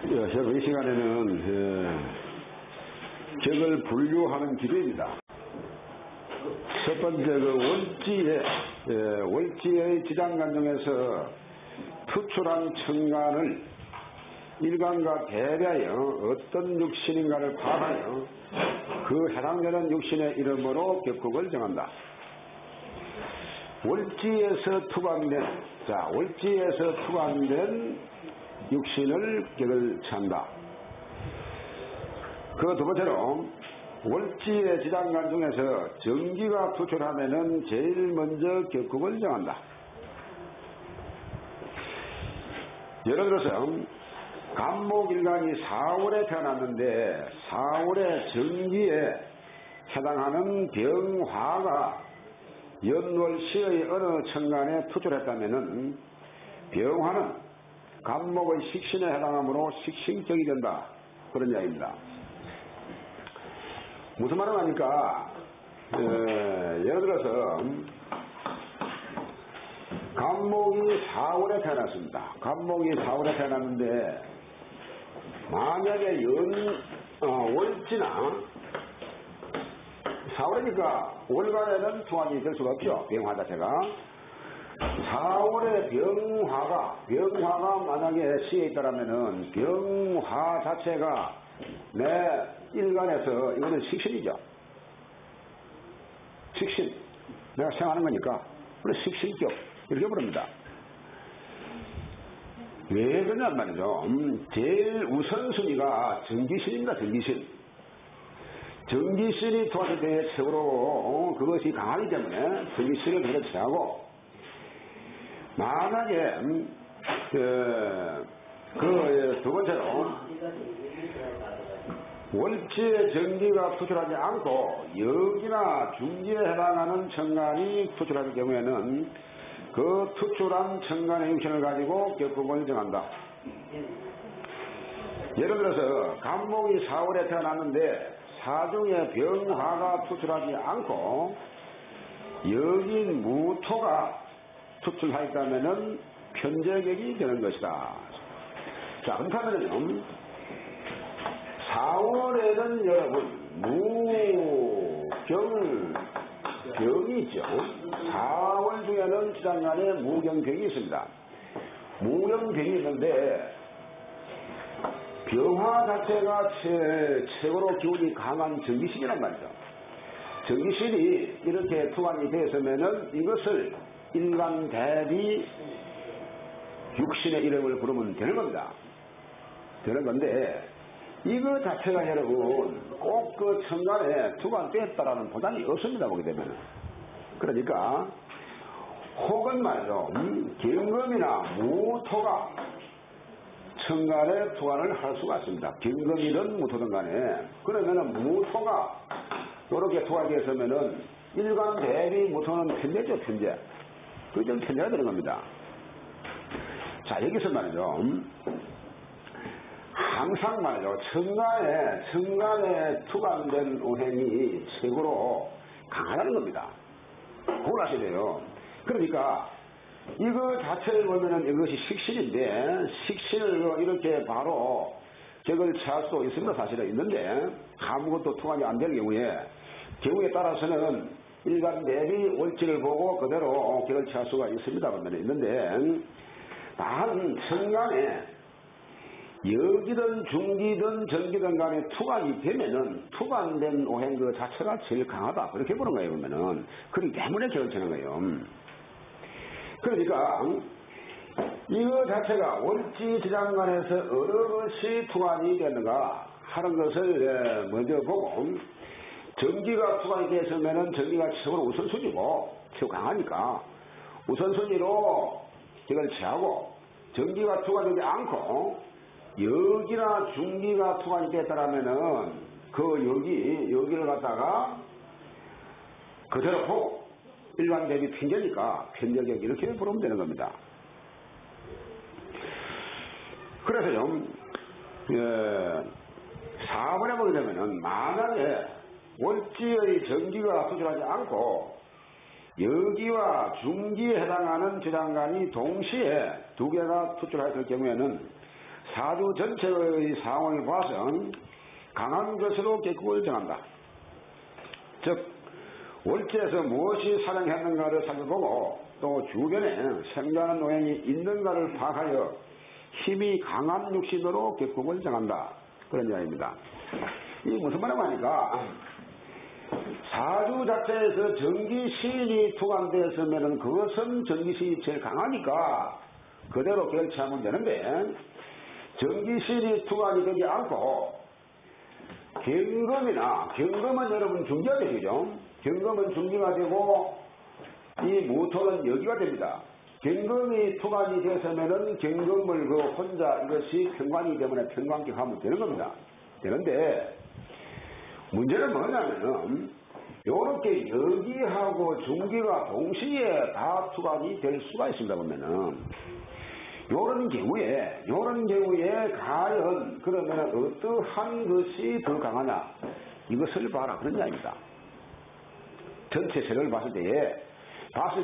이 시간에는 격을 분류하는 기도입니다. 첫 번째 월지의 지장간 중에서 투출한 천간을 일간과 대비하여 어떤 육신인가를 파악하여 그 해당되는 육신의 이름으로 격국을 정한다. 월지에서 투관된 육신을 격을 찬다. 그 두 번째로 월지의 지장간 중에서 정기가 투출하면은 제일 먼저 격국을 정한다. 예를 들어서 간목일간이 4월에 태어났는데 4월의 정기에 해당하는 병화가 연월시의 어느 천간에 투출했다면은 병화는 간목의 식신에 해당하므로 식신격이 된다. 그런 이야기입니다. 무슨 말을 하니까 예를 들어서 간목이 4월에 태어났습니다. 간목이 4월에 태어났는데 만약에 월지나 4월이니까 월간에는 투환이 될 수가 없죠. 병화 자체가. 4월에 병화가 만약에 시에 있다라면은 병화 자체가 내 일간에서 이거는 식신이죠. 식신. 내가 생각하는 거니까. 그래서 식신격. 이렇게 부릅니다. 왜 그러냔 말이죠. 제일 우선순위가 정기신입니다. 정기신이 투환에 대해 최고로 그것이 강하기 때문에 정기신을 그대로 취하고 만약에 두 번째로 월지의 정기가 투출하지 않고 역이나 중기에 해당하는 천간이 투출하기 경우에는 그 투출한 천간의 육신을 가지고 격국을 정한다. 예를 들어서 간목이 4월에 태어났는데 사중에 병화가 투출하지 않고 역인 무토가 투출하였다면은 편제격이 되는 것이다. 자, 그렇다면은 4월에는 여러분 무경병이 있죠. 4월 중에는 지장간에 무경병이 있습니다. 무경병이 있는데 병화 자체가 최고로 기운이 강한 정기신이란 말이죠. 정기신이 이렇게 투관이 되었으면은 이것을 일간 대비 육신의 이름을 부르면 되는 겁니다. 되는 건데 이거 자체가 여러분 꼭 그 천간에 투관되었다라는 보장이 없습니다. 보게 되면. 그러니까 혹은 말이죠. 경금이나 무토가 천간에 투관을 할 수가 있습니다. 경금이든 무토든 간에. 그러면은 무토가 이렇게 투관이 되었으면은 일간 대비 무토는 편제죠. 편제. 그게 좀 편제가 되는 겁니다. 자, 여기서 말이죠. 항상 말이죠. 천간에 투관된 오행이 최고로 강하다는 겁니다. 그걸 아셔야 돼요. 그러니까 이거 자체를 보면은 이것이 식신인데 식신을 이렇게 바로 격을 취할 수도 있습니다. 사실은 있는데 아무것도 투관이 안 될 경우에 따라서는 일간 대비 월지를 보고 그대로 격을 취할 수가 있습니다. 그러면 있는데 단 천간에 역이든 중기든 정기든 간에 투관이 되면은 투관된 오행 그 자체가 제일 강하다. 그렇게 보는 거예요. 그러면은. 그렇기 때문에 격을 치는 거예요. 그러니까 이거 자체가 월지 지장간에서 어느 것이 투관이 되는가 하는 것을 먼저 보고 정기가 투관이 되었으면은 정기가 최고로 우선순위고 최고 강하니까 우선순위로 격을 취하고 정기가 투관되지 않고 역이나 중기가 투관이 됐다라면은 그 여기를 갖다가 그대로 보고 일반 대비 편제니까 편제격 이렇게 부르면 되는 겁니다. 그래서요, 4번에 보게 되면은 만약에 월지의 정기가 투출하지 않고 여기와 중기에 해당하는 지장간이 동시에 두 개가 투출했을 경우에는 사주 전체의 상황을 봐선 강한 것으로 격국을 정한다. 즉 월지에서 무엇이 사령했는가를 살펴보고 또 주변에 생존하는 노행이 있는가를 파악하여 힘이 강한 육신으로 격국을 정한다. 그런 이야기입니다. 이게 무슨 말이냐고 하니까 사주 자체에서 정기신이 투관되었으면 그것은 정기신이 제일 강하니까 그대로 결치하면 되는데 정기신이 투관이 되지 않고 경금은 여러분 중기가 되죠. 경금은 중기가 되고 이 무토는 여기가 됩니다. 경금이 투관이 되었으면 경금을 그 혼자 이것이 평관이기 때문에 평관격하면 되는 겁니다. 되는데 문제는 뭐냐면은 요렇게 여기하고 중기가 동시에 다 투관이 될 수가 있습니다. 보면은 요런 경우에 과연 그러면 어떠한 것이 더 강하냐 이것을 봐라 그런 이야기입니다. 전체 세력을 봤을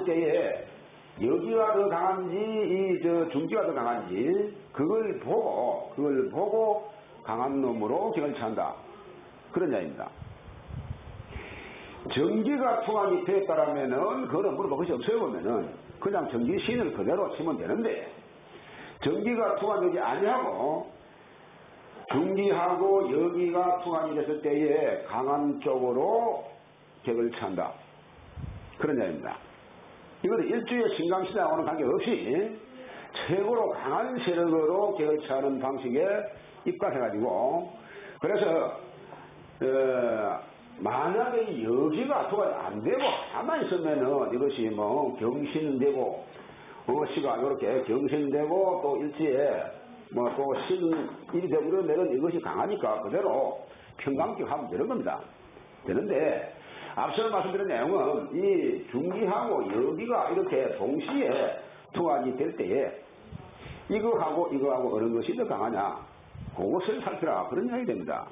때에 여기가 더 강한지 중기가 더 강한지 그걸 보고 강한 놈으로 결치한다 그런 이야기입니다. 정기가 투관이 되었다라면은 그거는 물어볼 것이 없어요. 보면은 그냥 정기신을 그대로 치면 되는데 정기가 투관되지 아니하고 중기하고 여기가 투관이 됐을 때에 강한 쪽으로 격을 찬다. 그런 이야기입니다. 이거는 일주의 신강시장하고는 관계없이 최고로 강한 세력으로 격을 차는 방식에 입각해가지고 그래서 만약에 여기가 투관이 안 되고 가만히 있으면은 이것이 뭐 경신되고 시가 이렇게 경신되고 또 일지에 뭐 또 신일이 되고 이러면 이것이 강하니까 그대로 평강격하면 되는 겁니다. 되는데 앞서 말씀드린 내용은 이 중기하고 여기가 이렇게 동시에 투관이 될 때에 이거하고 어느 것이 더 강하냐 그것을 살피라 그런 이야기 됩니다.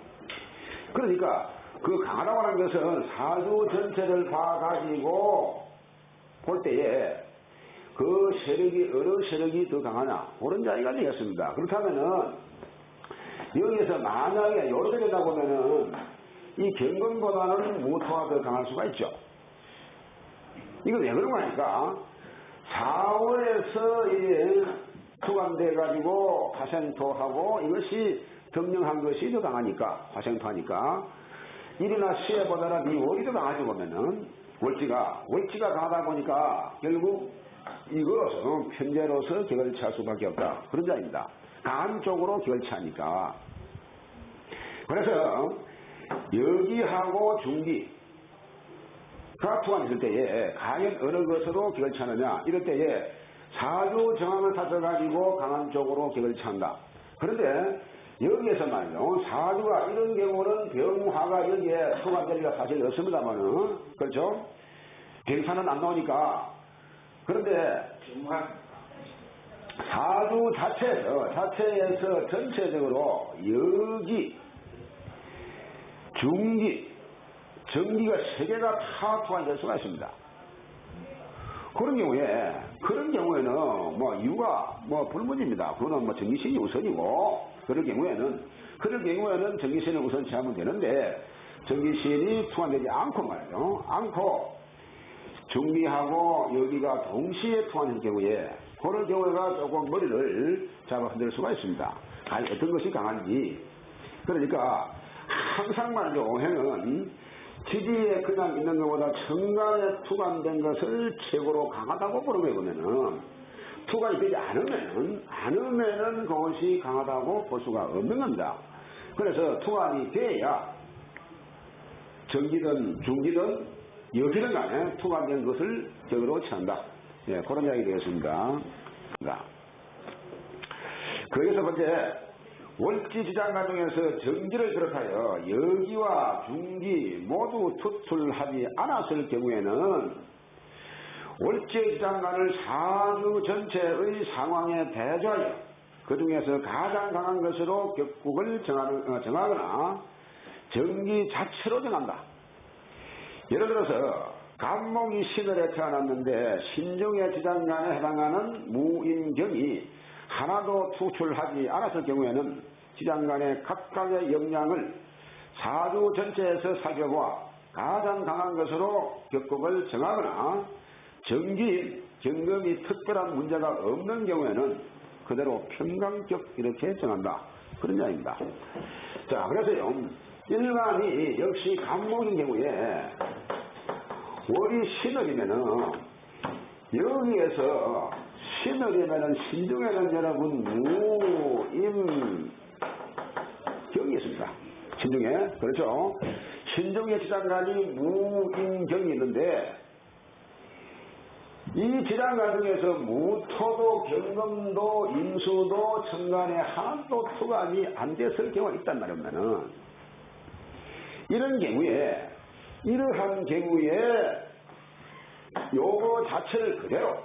그러니까 그 강하다고 하는 것은 사주 전체를 봐가지고 볼 때에 그 세력이 어느 세력이 더 강하냐 그런 이야기가 되겠습니다. 그렇다면은 여기에서 만약에 요렇게 되다 보면은 이 경금보다는 무토가 더 강할 수가 있죠. 이거 왜 그런 거니까 4월에서 투관돼 가지고 화생토하고 이것이 등령한 것이 더 강하니까 화생토하니까 일이나 시에보다는 이 월이 더 강하지 보면은 월지가 강하다 보니까 결국 이거로서 편제로서 격을 취할 수밖에 없다. 그런 자입니다. 강한 쪽으로 격을 취하니까. 그래서 여기하고 중기가 투관했을 때에 과연 어느 것으로 격을 취하느냐 이럴 때에 사주 정황을 살펴가지고 강한 쪽으로 격을 취한다. 그런데 여기에서 말이요 사주가 이런 경우는 병화가 여기에 투관될 리가 사실 없습니다만은 그렇죠? 병사는 안 나오니까 그런데 사주 자체에서 전체적으로 여기 중기 정기가 세 개가 다 투관이 될 수가 있습니다. 그런 경우에는 뭐 이유가 뭐 불문입니다. 그거는 뭐 정기신이 우선이고 그럴 경우에는 정기신을 우선 취하면 되는데 정기신이 투관되지 않고 말이죠. 중기하고 여기가 동시에 투관할 경우에 그런 경우가 조금 머리를 잡아 흔들 수가 있습니다. 어떤 것이 강한지. 그러니까 항상 말이죠. 오행은 지지에 그냥 있는 것보다 천간에 투관된 것을 최고로 강하다고 보는 거예요. 보면은 투관이 되지 않으면은 그것이 강하다고 볼 수가 없는 겁니다. 그래서 투관이 돼야 정기든 중기든 여기는 간에 투관된 것을 격으로 취한다. 예, 그런 이야기 되겠습니다. 그래서 번째 월지지장간 중에서 정기를 비롯하여 여기와 중기 모두 투출하지 않았을 경우에는 월지지장간을 사주 전체의 상황에 대조하여 그 중에서 가장 강한 것으로 격국을 정하거나 정기 자체로 정한다. 예를 들어서 간목이 신을에 태어났는데 신중의 지장간에 해당하는 무인경이 하나도 투출하지 않았을 경우에는 지장간의 각각의 역량을 사주 전체에서 살펴보아 가장 강한 것으로 격국을 정하거나 정기인, 경금이 특별한 문제가 없는 경우에는 그대로 평강격 이렇게 정한다. 그런 이야기입니다. 자, 그래서요, 일간이 역시 간목인 경우에 월이 신월이면은 여기에서 신월이면은 신중에는 여러분 무임경이 있습니다. 신중에, 그렇죠? 신중의 지장간이 무임경이 있는데 이 지장간 중에서 무토도 경금도 임수도 천간에 하나도 투간이 안 됐을 경우가 있단 말이면은 이런 경우에 이러한 경우에 요거 자체를 그대로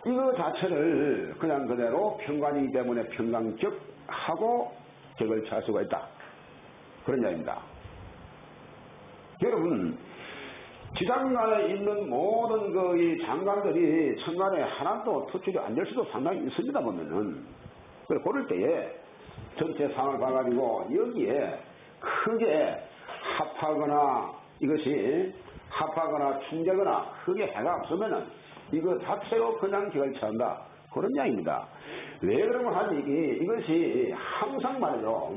이거 자체를 그냥 그대로 평관이기 때문에 평강격하고 격을 찰 수가 있다. 그런 이야기입니다. 여러분 지장간에 있는 모든 이 장관들이 천간에 하나도 투출이 안 될 수도 상당히 있습니다 보면은. 그럴 때에 전체 상을 봐가지고 여기에 크게 합하거나 이것이 합하거나 충되거나 크게 해가 없으면은 이거 자체로 그냥 격을 취한다. 그런 이야기입니다. 왜 그러면 하니 이것이 항상 말이죠.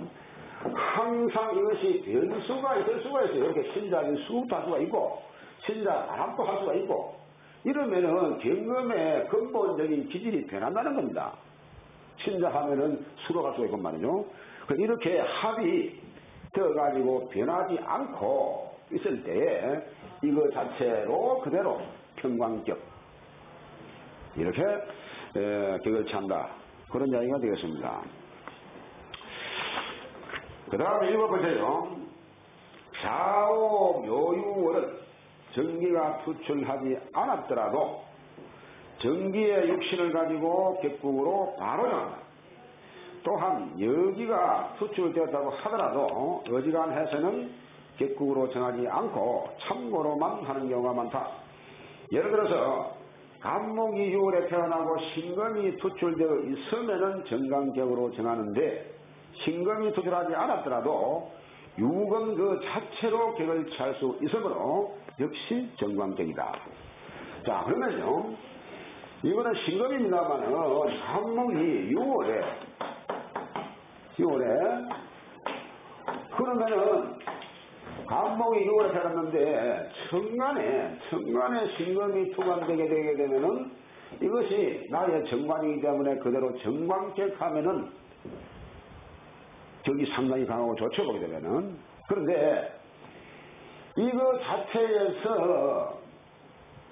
항상 이것이 변수가 있을 수가 있어요. 이렇게 신자인 수도 할 수가 있고 신자 반합도 할 수가 있고 이러면은 경금의 근본적인 기질이 변한다는 겁니다. 신자하면은 수로 갈 수가 있고 말이죠. 이렇게 합이 되어가지고 변하지 않고 있을 때에 이거 자체로 그대로 평강격 이렇게 격을 취한다. 그런 이야기가 되겠습니다. 그 다음에 7번째요. 좌오 묘유월은 정기가 투출하지 않았더라도 정기의 육신을 가지고 격국으로 바로 정한다. 또한 여기가 투출되었다고 하더라도 어지간해서는 격국으로 정하지 않고 참고로만 하는 경우가 많다. 예를 들어서 간목이 6월에 태어나고 신금이 투출되어 있으면은 정강격으로 정하는데 신금이 투출하지 않았더라도 유금 그 자체로 격을 취할 수 있으므로 역시 정강격이다. 자, 그러면요, 이거는 신금입니다만은 간목이 6월에 그러면은 간목이 6월에 태어났는데 천간에 신금이 투관되게 되게 되면은 이것이 나의 정관이기 때문에 그대로 정관격하면은 격이 상당히 강하고 좋죠 보게 되면은. 그런데 이거 자체에서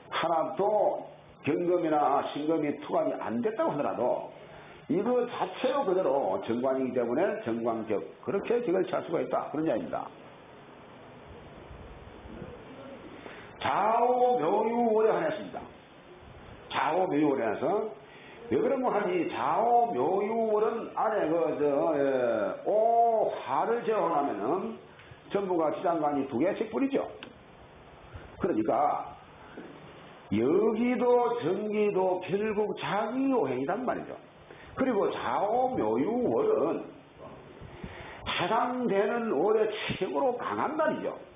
하나도 경금이나 신금이 투관이 안 됐다고 하더라도 이거 자체로 그대로 정관이기 때문에 정관격 그렇게 격을 취할 수가 있다. 그런 이야기입니다. 좌오 묘유월에 한했습니다. 좌오 묘유월에 한해서 왜 그런 거 하니 좌오 묘유월은 안에 오화를 재혼하면은 전부가 지장간이 2개씩 뿌리죠. 그러니까 여기도 정기도 결국 자기 오행이란 말이죠. 그리고 좌오 묘유월은 해당되는 월의 최고로 강한 달이죠.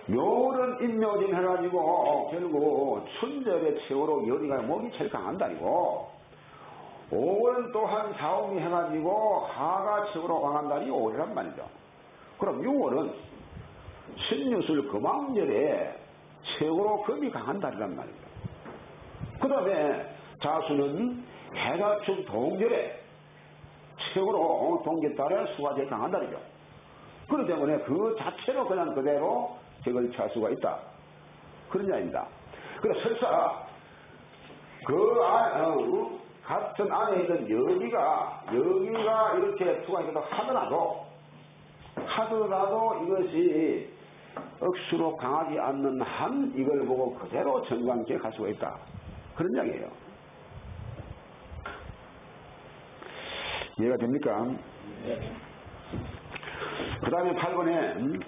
묘월은 인묘진 해가지고 결국 춘절의 최고로 열이가 목이 제일 강한 달이고 5월 또한 사오미 해가지고 하가 최고로 강한 달이 5월이란 말이죠. 그럼 6월은 신유술 금왕절에 최고로 금이 강한 달이란 말이죠. 그 다음에 자수는 해가축 동절에 최고로 동절달에 수가 제일 강한 달이죠. 그렇기 때문에 그 자체로 그냥 그대로 격을 취할 수가 있다. 그런 이야기입니다. 그래서 설사 같은 안에 있는 여기가 이렇게 투가 있다고 하더라도 이것이 억수로 강하지 않는 한 이걸 보고 그대로 정관격에 갈 수가 있다. 그런 이야기예요. 이해가 됩니까? 그 다음에 8번에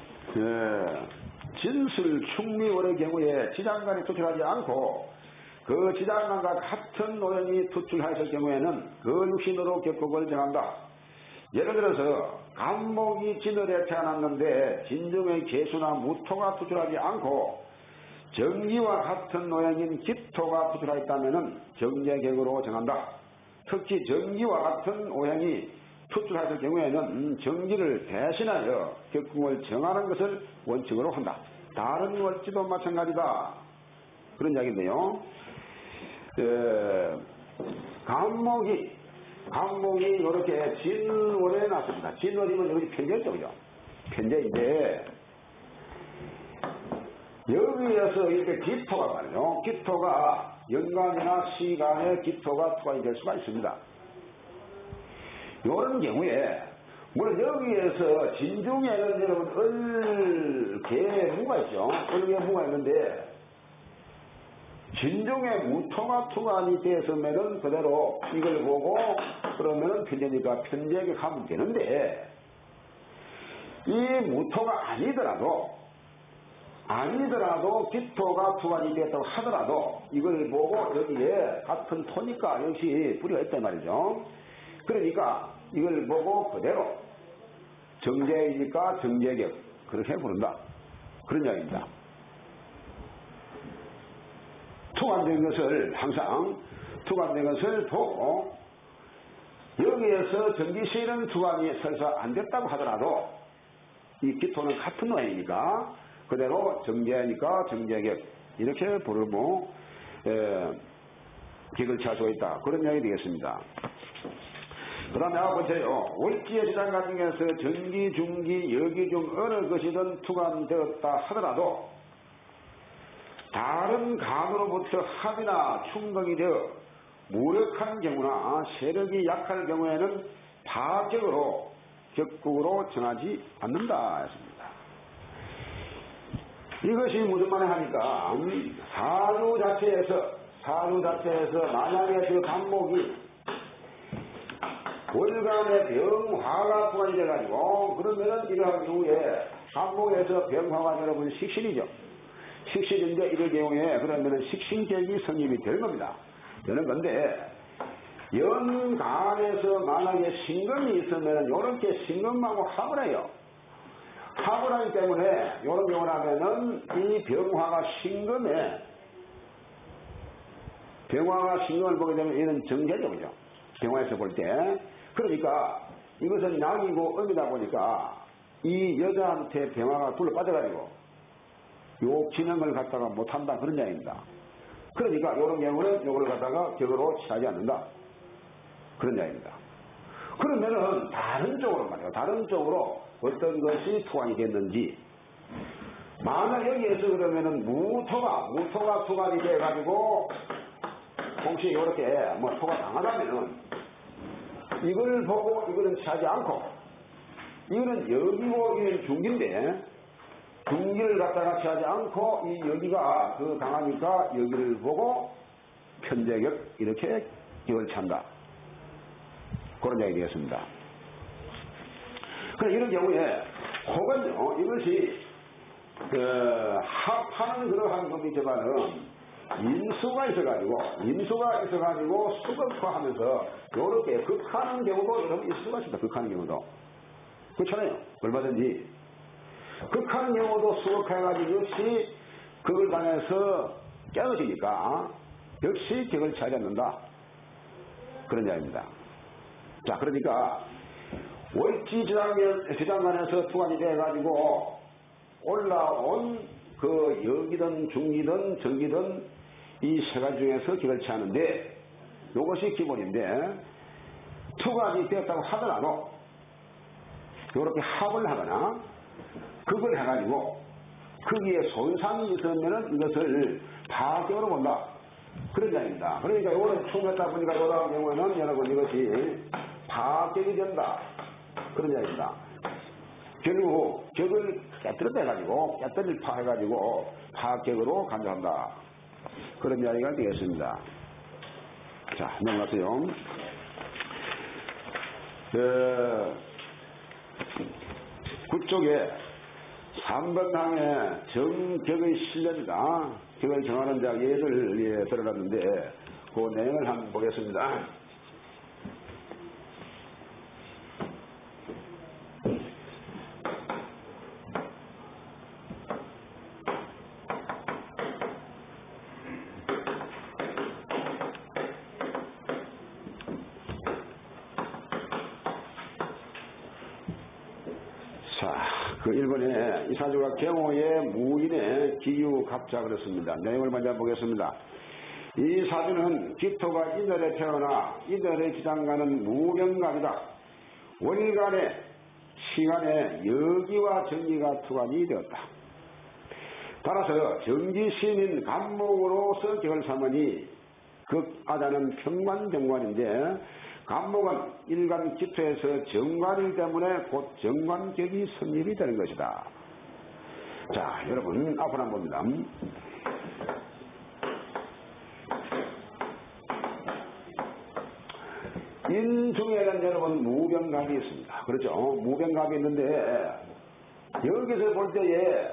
진술 충미월의 경우에 지장간이 투출하지 않고 그 지장간과 같은 노형이 투출하였을 경우에는 그 육신으로 격국을 정한다. 예를 들어서 간목이 진월에 태어났는데 진중의 개수나 무토가 투출하지 않고 정기와 같은 노형인 기토가 투출하였다면 정제격으로 정한다. 특히 정기와 같은 오행이 투출하였을 경우에는 정기를 대신하여 격궁을 정하는 것을 원칙으로 한다. 다른 월지도 마찬가지다. 그런 이야기인데요. 간목이 이렇게 진월에 났습니다. 진월이면 여기 편제죠, 그죠? 편제인데 여기에서 이렇게 기토가 말이죠. 기토가 연간이나 시간에 기토가 투관이 될 수가 있습니다. 이런 경우에 물론 여기에서 진중에는 여러분 을개무가 있죠. 을개무가 있는데 진중에 무토가 투관이 되었으면은 그대로 이걸 보고 그러면은 편제니까 편제격 하면 되는데 이 무토가 아니더라도 기토가 투관이 되었다고 하더라도 이걸 보고 여기에 같은 토니까 역시 뿌리가 있단 말이죠. 그러니까 이걸 보고 그대로 정제이니까 정제격 그렇게 부른다. 그런 이야기입니다. 투관된 것을 항상 투관된 것을 보고 여기에서 정기시는 투관이 설사 안 됐다고 하더라도 이 기토는 같은 노행이니까 그대로 정제하니까 정제격 이렇게 부르고 격을 취할 수가 있다. 그런 이야기 되겠습니다. 그 다음에 보세요. 월지의 지장간 중에서 정기, 중기, 여기 중 어느 것이든 투관되었다 하더라도 다른 간으로부터 합이나 충동이 되어 무력한 경우나 세력이 약할 경우에는 파격으로 격국으로 정하지 않는다 했습니다. 이것이 무슨 말을 하니까 사주 자체에서 만약에 그 간목이 월간의 병화가 투관이 돼가지고 그러면은 이러한 경우에 간목에서 병화가 여러분 식신이죠. 식신인데 이럴 경우에 그러면은 식신격이 성립이 될 겁니다. 되는 건데 연간에서 만약에 신금이 있으면 이렇게 신금하고 합을 해요. 합을 하기 때문에 이런 경우를 하면은 이 병화가 신금을 보게 되면 이는 정제죠, 그죠? 병화에서 볼 때. 그러니까 이것은 약이고 음이다 보니까 이 여자한테 병화가 둘러 빠져가지고 요 기능을 갖다가 못한다 그런 이야기입니다. 그러니까 이런 경우는 요걸 갖다가 격으로 취하지 않는다 그런 이야기입니다. 그러면은 다른 쪽으로 어떤 것이 투관이 됐는지 만약 여기에서 그러면은 무토가 투관이 돼가지고 공식이 이렇게 토가 강하다면은 이걸 보고 이거는 취하지 않고 이거는 여기고 이거는 중기인데 중기를 갖다가 취하지 않고 이 여기가 그 강하니까 여기를 보고 편제격 이렇게 격을 찬다. 그런 이야기 되겠습니다. 그럼 이런 경우에 혹은요 이것이 합하는 그러한 법이지만은 인수가 있어가지고 수극화하면서 이렇게 극하는 경우도 여러분 있을 수가 있습니다. 극하는 경우도 그렇잖아요. 얼마든지 극하는 경우도 수극화해가지고 역시 극을 당해서 깨어지니까 역시 격을 취하지 않는다 그런 이야기입니다. 자, 그러니까 월지 지장간에서 투관이 돼가지고 올라온 그 여기든 중기든 정기든 이 세 가지 중에서 격을 취하는데 이것이 기본인데 투관이 되었다고 하더라도 이렇게 합을 하거나 극을 해가지고 거기에 손상이 있으면 이것을 파격으로 본다 그런 이야기입니다. 그러니까 이거는 충했다 보니까 이런 경우에는 여러분 이것이 파격이 된다 그런 이야기입니다. 결국 격을 깨뜨릴 파해가지고 파격으로 간주한다 그런 이야기가 되겠습니다. 자, 넘어가세요. 그쪽에 3번항에 정격의 실력이다. 그걸 정하는 자 예를 들어놨는데 그 내용을 한번 보겠습니다. 그 1번에 이 사주가 경호의 무인의 기유갑자 그렇습니다. 내용을 먼저 보겠습니다. 이 사주는 기토가 인월에 태어나 인월의 기장가는 무병갑이다. 월간의 시간에 여기와 정기가 투관이 되었다. 따라서 정기신인 간목으로서 격을 삼으니 극아자는 평관정관인데 간목은 일간 기토에서 정관이기 때문에 곧 정관격이 성립이 되는 것이다. 자, 여러분 앞으로 한번 봅니다. 인중에는 여러분 무병갑이 있습니다. 그렇죠? 무병갑이 있는데 여기서 볼 때에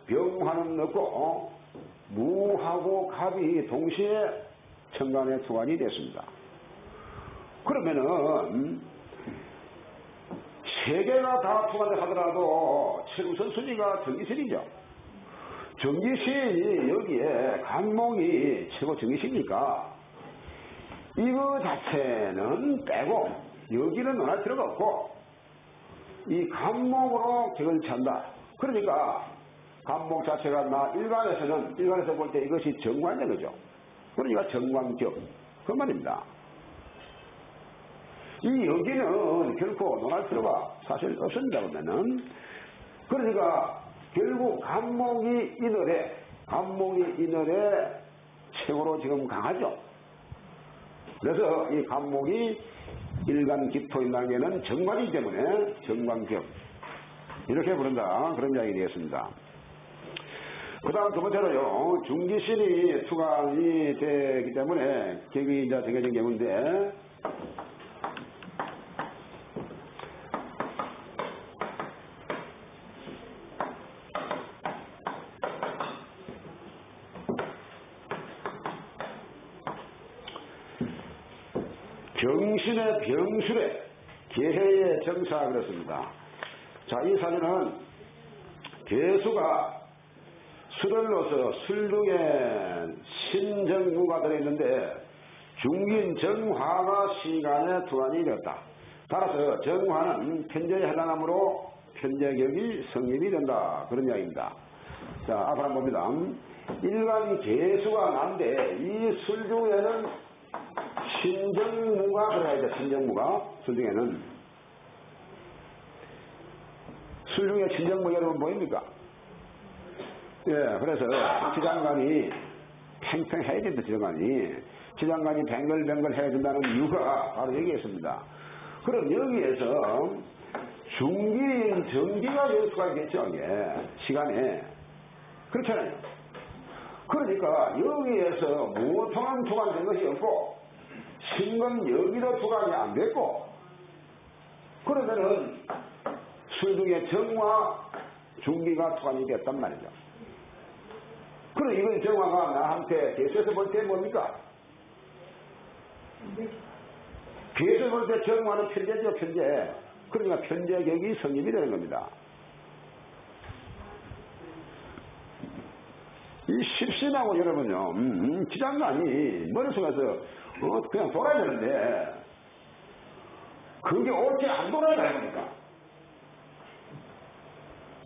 무갑병화는 없고 무하고 갑이 동시에 천간에 투관이 됐습니다. 그러면은 세 개가 다 투관을 하더라도 최우선 순위가 정기신이죠. 정기신이 여기에 간목이 최고 정기신이니까 이거 자체는 빼고 여기는 논할 필요가 없고 이 간목으로 격을 찬다. 그러니까 간목 자체가 일간에서 볼 때 이것이 정관인 거죠. 그러니까 정관격 그 말입니다. 이 여기는 결코 논할 필요가 사실 없습니다. 그러면은 그러니까 결국 간목이 인월에 최고로 지금 강하죠. 그래서 이 간목이 일간 기토인 단계는 정관이기 때문에 정관격 이렇게 부른다. 그런 이야기 되겠습니다. 그 다음 두 번째로요, 중기신이 투관이 되기 때문에 격이 이제 정해진 경우인데, 병신의 병술에 계해의 정사 그렇습니다. 자, 이 사주는 개수가 술을로서 술중에 신정무가 들어있는데 중긴 정화가 시간에 투관이 되었다. 따라서 정화는 편제에 해당하므로 편제격이 성립이 된다. 그런 이야기입니다. 자, 앞으로 한번 봅니다. 일간 개수가 난데 이 술 중에는 신정무가 들어가야 돼. 신정무가 술 중에는 술 중에 신정무 여러분 보입니까? 예, 그래서 지장간이 팽팽해야 된다. 지장간이 뱅글뱅글 해야 된다는 이유가 바로 여기에 있습니다. 그럼 여기에서 중기인 정기가 요소가 있겠죠. 예, 시간에 그렇잖아요. 그러니까 여기에서 무통한 투관된 것이 없고 신금 여기도 투관이 안 됐고 그러면은 술 중에 정화 중기가 투관이 됐단 말이죠. 그럼 이건 정화가 나한테 개수에서 볼 때 뭡니까? 개수에서 볼 때 정화는 편제죠, 편제. 그러니까 편제격이 성립이 되는 겁니다. 이 십신하고 여러분요, 지장간이 머릿속에서 그냥 돌아야 되는데 그게 옳지 안 돌아야 되니까.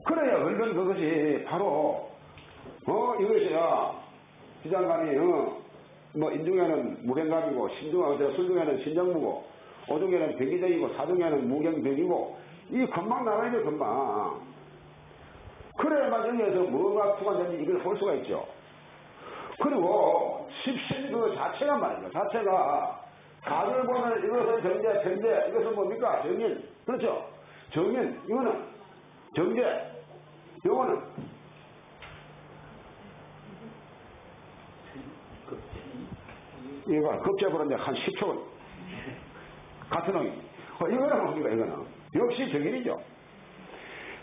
그래야 얼른 그것이 바로 이것이야 지장간이 뭐 인중에는 무병갑이고 술중에는 신정무고 오중에는 병기적이고 사중에는 무경병이고 이 금방 나가야 돼. 금방. 그래야만 여기에서 뭐가 투관되는지 이걸 볼 수가 있죠. 그리고 십신 그 자체가 말이죠. 자체가 가를 보면 이것은 정제, 편제, 이것은 뭡니까? 정인. 그렇죠? 정인, 이거는 정제, 요거는 이거 급제보는데 한 10초 같은 놈이. 이거는 뭡니까? 이거는 역시 정인이죠.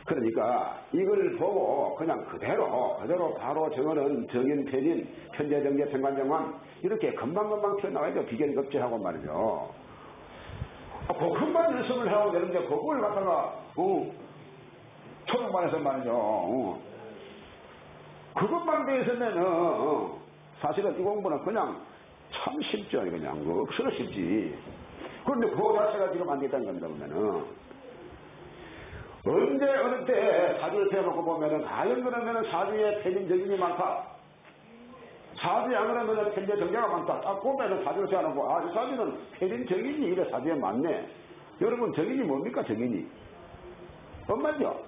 그러니까 이걸 보고 그냥 그대로 바로 정어는 정인, 편인, 편제, 정제, 편관정관 이렇게 금방금방 튀어나와야죠. 비견급제하고 말이죠. 그것만 연습을 하고 되는데 그걸 갖다가 초등반에서 말이죠. 그것만 돼 있으면은 사실은 이 공부는 그냥 참 쉽죠. 그냥 억수로 쉽지. 그런데 그거 자체가 지금 안 됐다는 겁니다. 그러면은 언제 어느 때 사주를 펴놓고 보면은 과연 그러면은 사주에 편인 정인이 많다. 사주에 안 그러면은 편제 정제가 많다. 딱 보면은 사주를 펴놓고 이 사주는 편인 정인이 이래 사주에 많네. 여러분 정인이 뭡니까 정인이? 엄마죠.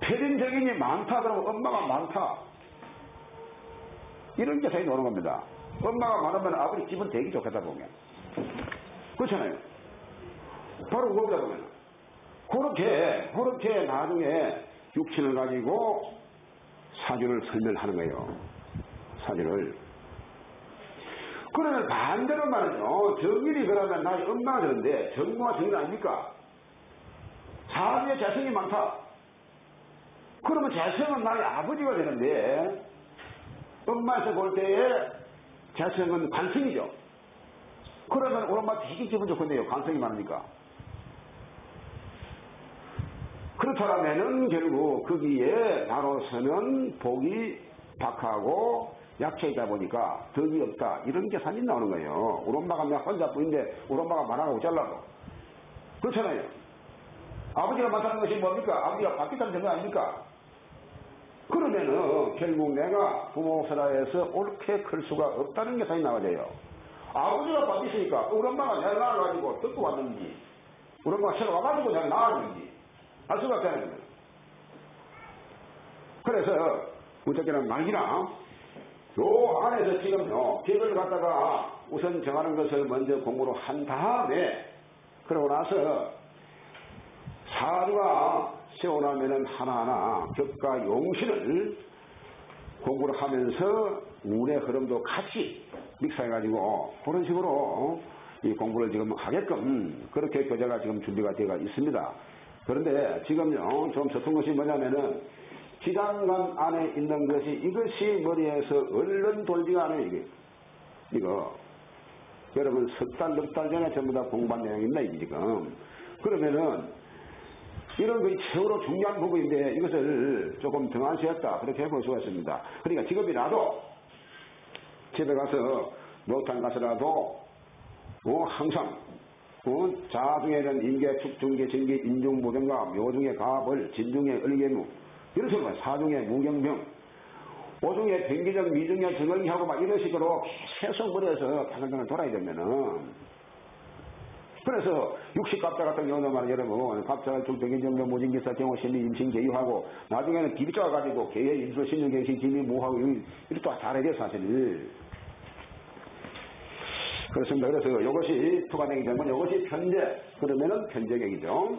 편인 정인이 많다 그러면 엄마가 많다. 이런 게 사이 나오는 겁니다. 엄마가 많으면 아버지 기분 되게 좋겠다 보면. 그렇잖아요. 바로 그겁니다 보면. 그렇게 나중에 육친을 가지고 사주를 설명하는 거예요. 사주를. 그러면 반대로 말이죠. 정인이 그러면 나의 엄마가 되는데 정부와 정인 아닙니까? 사주에 재성이 많다. 그러면 재성은 나의 아버지가 되는데 엄마에서 볼 때에 재성은 관성이죠. 그러면 우리 엄마 되게 기분 좋겠네요. 관성이 많으니까. 그렇다면은 결국 거기에 나로서는 복이 박하고 약체이다 보니까 덕이 없다. 이런 계산이 나오는 거예요. 우리 엄마가 그냥 혼자뿐인데 우리 엄마가 많아가고 잘라도. 그렇잖아요. 아버지가 많다는 것이 뭡니까? 아버지가 바뀌었다는 거 아닙니까? 그러면은 결국 내가 부모세라에서 옳게 클 수가 없다는 계산이 나와져요. 아버지가 바뀌었으니까 우리 엄마가 내가 낳아가지고 듣고 왔는지 우리 엄마가 새로 와가지고 내가 낳았는지 알 수가 없다는 거예요. 그래서 어떻게는 말기랑 요 안에서 지금요 객을 갖다가 우선 정하는 것을 먼저 공부를 한 다음에 그러고 나서 사주가 세워나면은 하나하나 격과 용신을 공부를 하면서 운의 흐름도 같이 믹스해가지고 그런 식으로 이 공부를 지금 하게끔 그렇게 교재가 지금 준비가 되어 있습니다. 그런데 지금요 좀 서툰 것이 뭐냐면은 지장간 안에 있는 것이 이것이 머리에서 얼른 돌지가 않아요. 이거 여러분 석 달, 넉 달 전에 전부 다 공부한 내용입니다. 이게 지금. 그러면은 이런 것이 최고로 중요한 부분인데 이것을 조금 등한시했다. 그렇게 볼 수가 있습니다. 그러니까 지금이라도 집에 가서 노탄 가서라도 항상 자중에는 인계, 축중계, 진계, 인중, 무병가, 묘중에 가벌, 진중에 을계무 이런 식으로 사중에 무경병, 오중에 병기적, 미중에 정을기하고 막 이런 식으로 계속 머리에서 당근당근 돌아야 되면은 그래서 60갑자 같은 경우는 말이야 여러분 갑자, 중병기, 정병, 무진기사, 경호, 신리, 임신, 계유하고 나중에는 기비자가 가지고 계해, 인수, 신유, 경신, 기미, 무하고 이렇게 또 잘해야 돼요 사실. 그렇습니다. 그래서 이것이 투관행이 되면 이것이 편제. 그러면은 편제격이죠.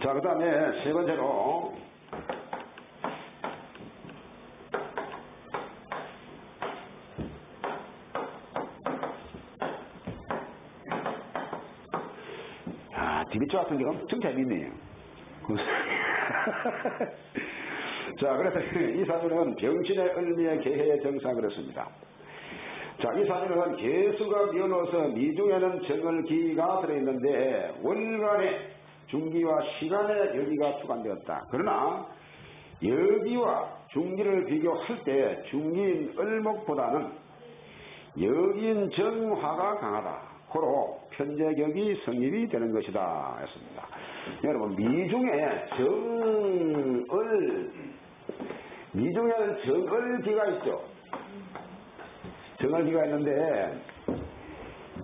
자, 그 다음에 세 번째로 디비초 같은 경우는 엄청 재밌네요. 자, 그래서 이 사주는 병신의 을미의 계해의 정사 그렇습니다. 자, 이 사주는 개수가 미어놓아서 미중에는 정을기가 들어있는데 월간의 중기와 시간의 여기가 투관되었다. 그러나 여기와 중기를 비교할 때 중기인 을목보다는 여기인 정화가 강하다. 고로 편제격이 성립이 되는 것이다 했습니다. 여러분 미중에는 정을기가 있죠. 정을기가 있는데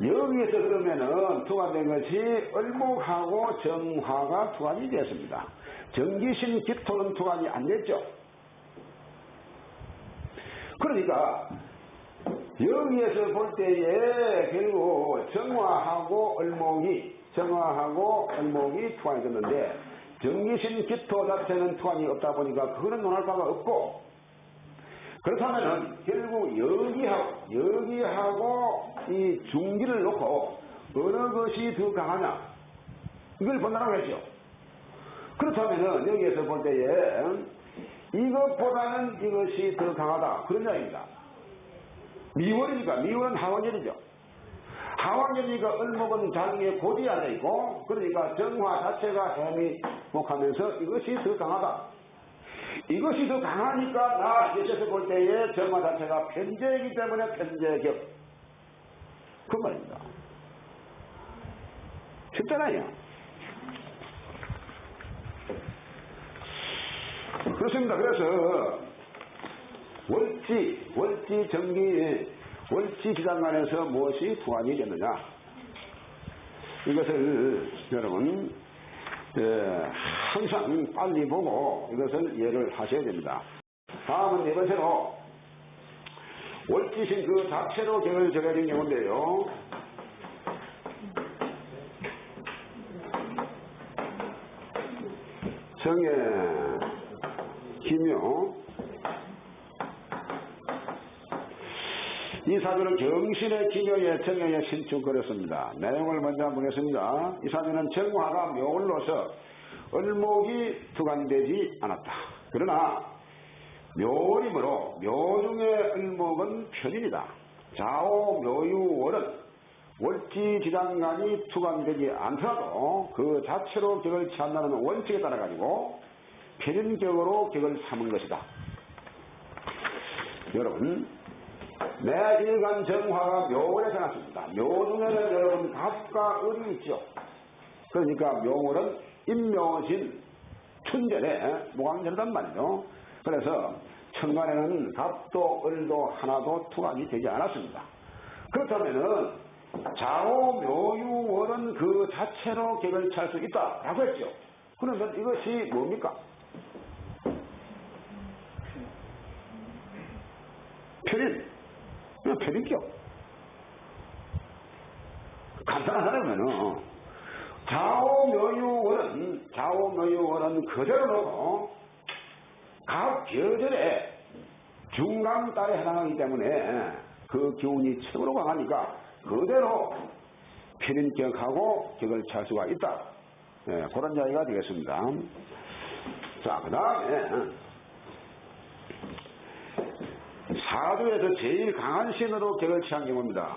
여기에서 그러면은 투관된 것이 을목하고 정화가 투관이 되었습니다. 정기신 기토는 투관이 안 됐죠. 그러니까 여기에서 볼 때에 결국 정화하고 을목이 투관이 됐는데 정기신 기토 자체는 투관이 없다 보니까 그거는 논할 바가 없고 그렇다면은 결국 여기하고 이 중기를 놓고 어느 것이 더 강하냐 이걸 본다라고 했죠. 그렇다면은 여기에서 볼 때에 이것보다는 이것이 더 강하다. 그런 이야기입니다. 미월이니까 미월은 하원년이죠. 하원년이니까 을목은 자기의 고지에 앉아있고 그러니까 정화 자체가 해미목하면서 이것이 더 강하다. 이것이 더 강하니까 나 여기서 볼 때에 정화 자체가 편재이기 때문에 편재격. 그 말입니다. 쉽잖아요. 그렇습니다. 그래서 월지 정기, 월지 지장간에서 무엇이 투환이 됐느냐. 이것을 여러분 항상 빨리 보고 이것을 이해를 하셔야 됩니다. 다음은 네 번째로 월지신 그 자체로 격을 정해진 경우인데요. 정해 기묘 이 사주는 경신의 기묘의 정해에 신축거렸습니다. 내용을 먼저 보겠습니다. 이 사주는 정화가 묘월로서 을목이 투간되지 않았다. 그러나 묘월이므로 묘중의 을목은 편인이다. 좌오 묘유월은 월지 지장간이 투간되지 않더라도 그 자체로 격을 취한다는 원칙에 따라 가지고 편인격으로 격을 삼은 것이다. 여러분 내 일간 정화가 묘월에 생겼습니다. 묘중에는 여러분 갑과 을이 있죠. 그러니까 묘월은 임묘신 춘절에 모강절단 말이죠. 그래서 천간에는 갑도 을도 하나도 투간이 되지 않았습니다. 그렇다면은 좌오 묘유월은 그 자체로 격을 찰 수 있다라고 했죠. 그러면 이것이 뭡니까? 편인격. 간단하다면은 좌오 묘유월은 그대로 놓고 각 계절에 중강달에 해당하기 때문에 그 기운이 최고로 강하니까 그대로 편인격하고 격을 찰 수가 있다. 네, 그런 이야기가 되겠습니다. 자, 그 다음에 사주에서 제일 강한 신으로 격을 취한 경우입니다.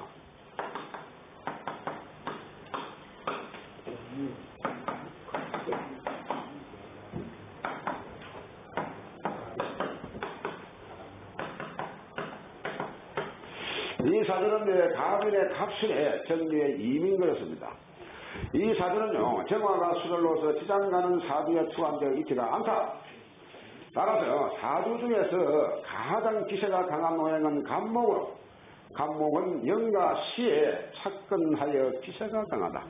이 사주는 가빈의 갑신의 정리의 이민거였습니다. 이 사주는요, 정화가 수절로서 지장가는 사주에 투합되어 있지가 않다. 따라서 사주 중에서 가장 기세가 강한 오행은 간목으로, 간목은 영과 시에 착근하여 기세가 강하다.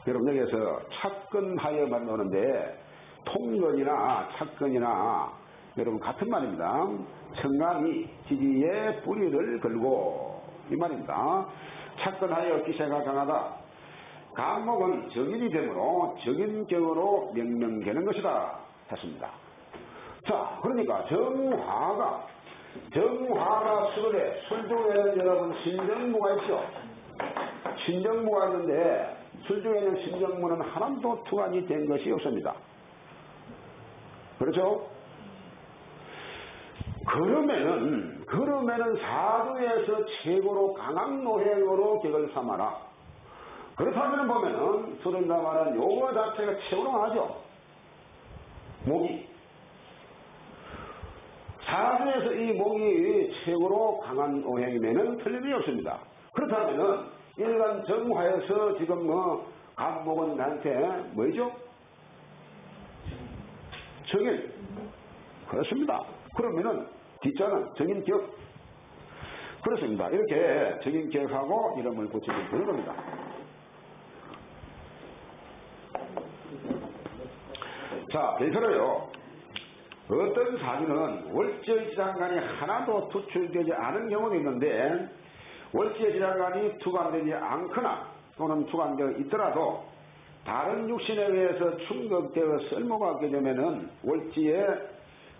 여러분 여기에서 착근하여만 나오는데 통근이나 착근이나 여러분 같은 말입니다. 청강이 지지에 뿌리를 걸고 이 말입니다. 착근하여 기세가 강하다. 간목은 정인이 되므로 정인격으로 명명되는 것이다 했습니다. 자, 그러니까 정화가 수월에 술중에는 여러분 신정무가 있죠. 신정무가 있는데 술중에는 신정무는 하나도 투간이 된 것이 없습니다. 그렇죠? 그러면은 사주에서 최고로 강한 노행으로 격을 삼아라. 그렇다면 보면은 수련자 말은 요거 자체가 최고로 강하죠. 목이. 사주에서 이 목이 최고로 강한 오행이면은 틀림이 없습니다. 그렇다면은 일간 정화에서 지금 간목은 나한테 뭐죠? 정인. 그렇습니다. 그러면은 뒷자는 정인격. 그렇습니다. 이렇게 정인격하고 이름을 붙이면 되는 겁니다. 자, 별표로요. 어떤 사주는 월지의 지장간이 하나도 투출되지 않은 경우도 있는데 월지의 지장간이 투간되지 않거나 또는 투간되어 있더라도 다른 육신에 의해서 충격되어 쓸모가 없게 되면은 월지의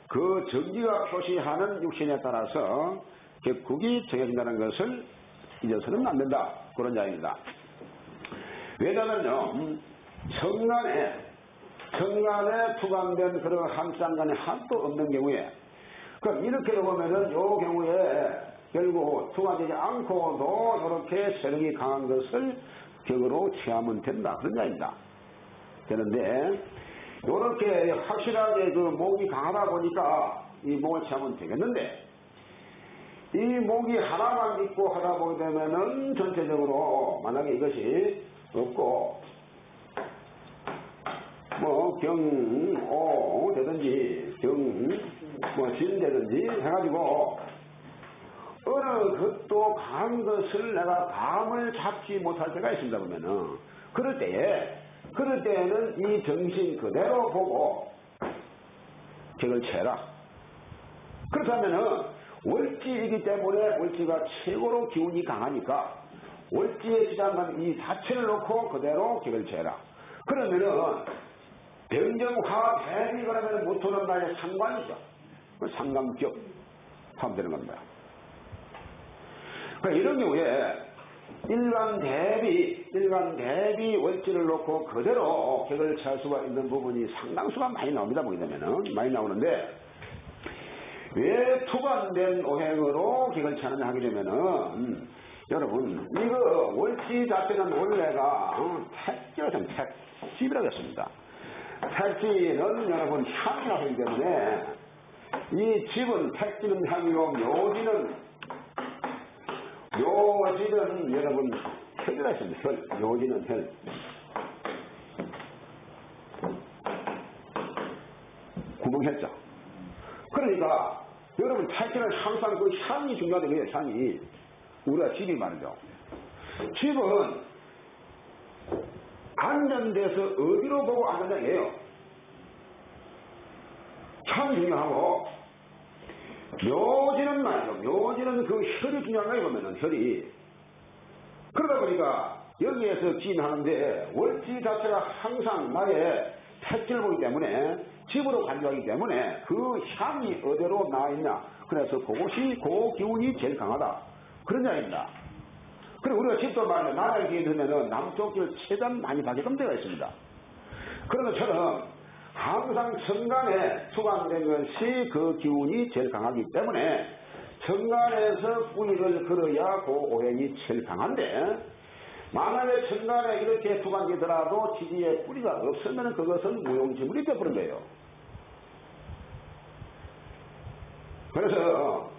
그 정기가 표시하는 육신에 따라서 격국이 정해진다는 것을 잊어서는 안 된다. 그런 이야기입니다. 왜냐면요, 천간에 정관에 투관된 그런 한쌍간이 한도 없는 경우에, 그럼 이렇게 보면은 요 경우에 결국 투관되지 않고도 저렇게 세력이 강한 것을 격으로 취하면 된다. 그런 말입니다. 되는데, 요렇게 확실하게 그 목이 강하다 보니까 이 목을 취하면 되겠는데, 이 목이 하나만 있고 하다 보게 되면은 전체적으로 만약에 이것이 없고, 뭐 경오 되든지 진 되든지 해가지고 어느 것도 강한 것을 내가 감을 잡지 못할 때가 있습니다. 보면은 그럴 때에는 이 정신 그대로 보고 격을 채라. 그렇다면은 월지이기 때문에 월지가 최고로 기운이 강하니까 월지의 지장간 이 자체를 놓고 그대로 격을 채라. 그러면은 병정화 대비 그러면 못오는 날의 상관이죠. 상관격 하면 되는 겁니다. 이런 경우에 일간 대비 월지를 놓고 그대로 격을 취할 수가 있는 부분이 상당수가 많이 나옵니다. 보게 되면은 많이 나오는데, 왜 투관된 오행으로 격을 취하느냐 하게 되면은 여러분 이거 월지 자체는 원래가 택지라고 했습니다. 택지는 여러분 향이라고 하기 때문에 이 집은 택지는 향이고 묘지는 여러분 혈이라 했습니다. 혈. 묘지는 혈. 구멍했죠. 그러니까 여러분 택지는 항상 그 향이 중요하다는 거예요. 향이. 우리가 집이 말이죠. 집은 앉는 데서 어디로 보고 앉느냐예요. 참 중요하고, 묘지는 말이죠. 묘지는 그 혈이 중요한 거예요. 보면은 혈이. 그러다 보니까 여기에서 지인하는데 월지 자체가 항상 나의 택지를 보기 때문에 집으로 간주하기 때문에 그 향이 어디로 나와 있냐. 그래서 그것이 그 기운이 제일 강하다. 그런 이야기입니다. 그리고 우리가 집도 말이야, 나라에 기인하면은 남쪽 길 최대한 많이 가게끔 되어 있습니다. 그런 것처럼 항상 정관에 투관된 것이 그 기운이 제일 강하기 때문에 정관에서 뿌리를 걸어야 그 오행이 제일 강한데, 만약에 정관에 이렇게 투관되더라도 지지에 뿌리가 없으면 그것은 무용지물이 되어버린 거예요. 그래서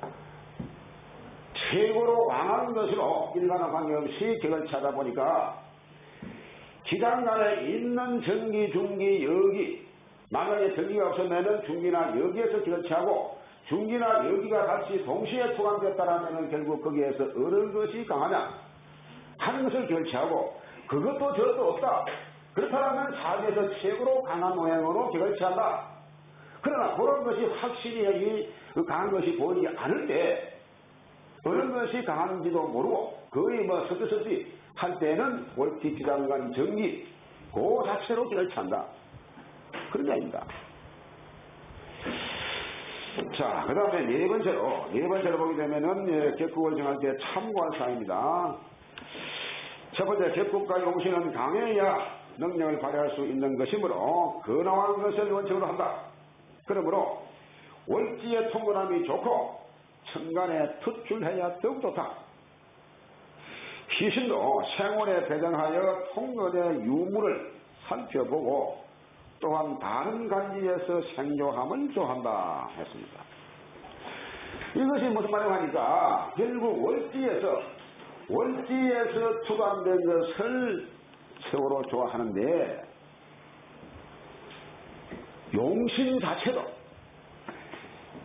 최고로 왕한 것으로 일간과 관계없이 격을 차다 보니까 기장간에 있는 정기, 중기, 여기, 만약에 정기가 없으면 중기나 여기에서 격을 차고 중기나 여기가 같이 동시에 투관됐다라면 결국 거기에서 어느 것이 강하냐 하는 것을 격을 차고, 그것도 저것도 없다. 그렇다면 사주에서 최고로 강한 모양으로 격을 차한다. 그러나 그런 것이 확실히 여기 강한 것이 보이지 않을 때 어느 것이 강한지도 모르고 거의 뭐 서투서투 할 때는 월지 기장간 정기 그 자체로 격을 찬다. 그런 게 아닙니다. 자, 그 다음에 네 번째로 보게 되면은 격국을 정할 때 참고할 사항입니다. 첫 번째, 격국과 용신은 강해야 능력을 발휘할 수 있는 것이므로 근엄한 것을 원칙으로 한다. 그러므로 월지의 통근함이 좋고 천간에 투출해야 더욱 좋다. 희신도 생활에 배정하여 통근의 유무를 살펴보고 또한 다른 간지에서 생조함을 조한다 했습니다. 이것이 무슨 말이냐 하니까 결국 월지에서 투관된 것을 최고로 좋아하는데, 용신 자체도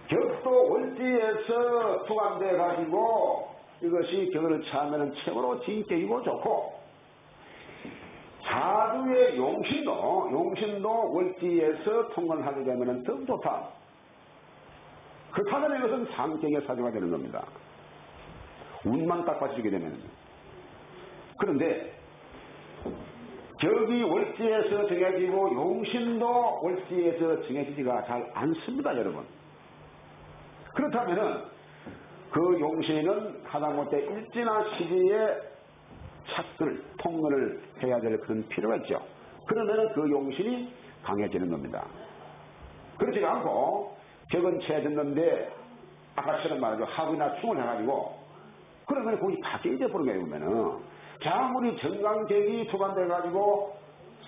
격도 월지에서 투관돼 가지고 이것이 격을 차면 최고로 진격이고 좋고, 사주의 용신도 월지에서 통관을 하게 되면 더 좋다. 그렇다면 이것은 상경의 사주가 되는 겁니다. 운만 딱 받쳐주게 되면. 그런데 격이 월지에서 정해지고 용신도 월지에서 정해지지가 잘 않습니다, 여러분. 그렇다면은 그 용신은 하다못해 일지나 시기에 착들, 통근을 해야 될 그런 필요가 있죠. 그러면은 그 용신이 강해지는 겁니다. 그렇지 않고 격은 채졌는데 아까처럼 말이죠. 합이나 충을 해가지고 그러면 거기 바뀌어져 버린 거예요. 보면은 아무리 정강격이 투간돼가지고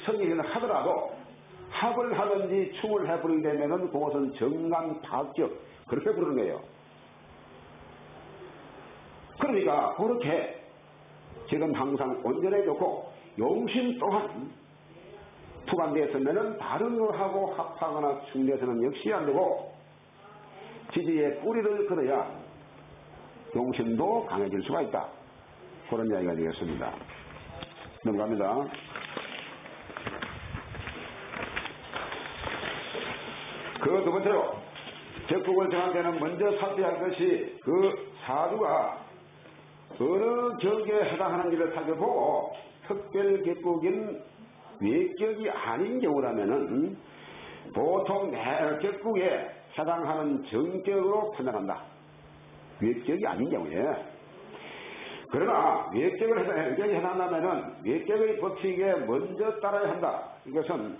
성립을 하더라도 합을 하든지 충을 해버리게 되면은 그것은 정강파격 그렇게 부르는 거예요. 그러니까 그렇게 지금 항상 온전해 좋고 용신 또한 투간되었으면은 다른 것하고 합하거나 충돼서는 역시 안 되고 지지의 뿌리를 걸어야 용신도 강해질 수가 있다. 그런 이야기가 되겠습니다. 넘어갑니다. 그 두 번째로 적국을 정할 때는 먼저 살펴야 할 것이 그 사주가 어느 격에 해당하는지를 살펴보고 특별 격국인 외격이 아닌 경우라면은 보통 격국에 해당하는 정격으로 판단한다. 외격이 아닌 경우에. 그러나 외격에 해당하면은 외격의 법칙에 먼저 따라야 한다. 이것은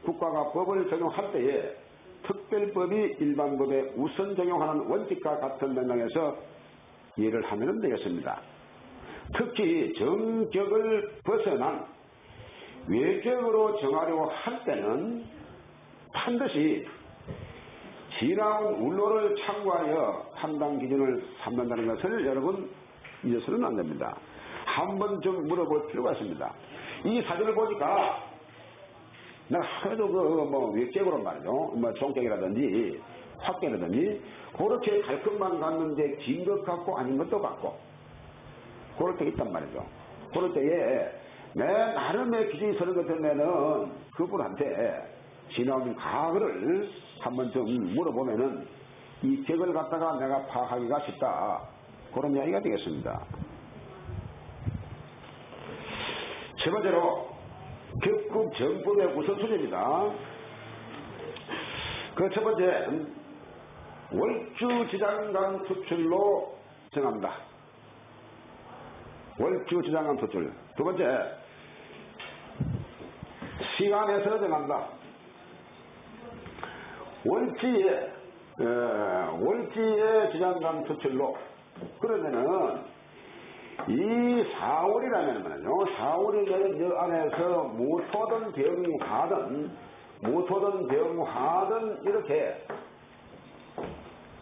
국가가 법을 적용할 때에 특별법이 일반법에 우선 적용하는 원칙과 같은 맥락에서 이해를 하면 되겠습니다. 특히 정격을 벗어난 외격으로 정하려고 할 때는 반드시 지나온 울로를 참고하여 판단 기준을 삼는다는 것을 여러분 잊어서는 안 됩니다. 한 번 좀 물어볼 필요가 있습니다. 이 사주를 보니까 내가 하나도 외격으로 말이죠. 종격이라든지 확격이라든지 그렇게 갈 것만 갔는데 긴 것 같고 아닌 것도 같고 그럴 때 있단 말이죠. 그럴 때에 내 나름의 기준이 서는 것 같으면은 그분한테 지나온 과거를 한번 좀 물어보면은 이 격을 갖다가 내가 파악하기가 쉽다. 그런 이야기가 되겠습니다. 세 번째로 격국 정법의 우선순위입니다. 그 첫 번째 월주지장간 투출로 정합니다. 월주지장간 투출. 두 번째 시간에서 정한다. 월지의 지장간 투출로. 그러면은 이 4월이라면은 4월이면 여 안에서 무토든 병화든 이렇게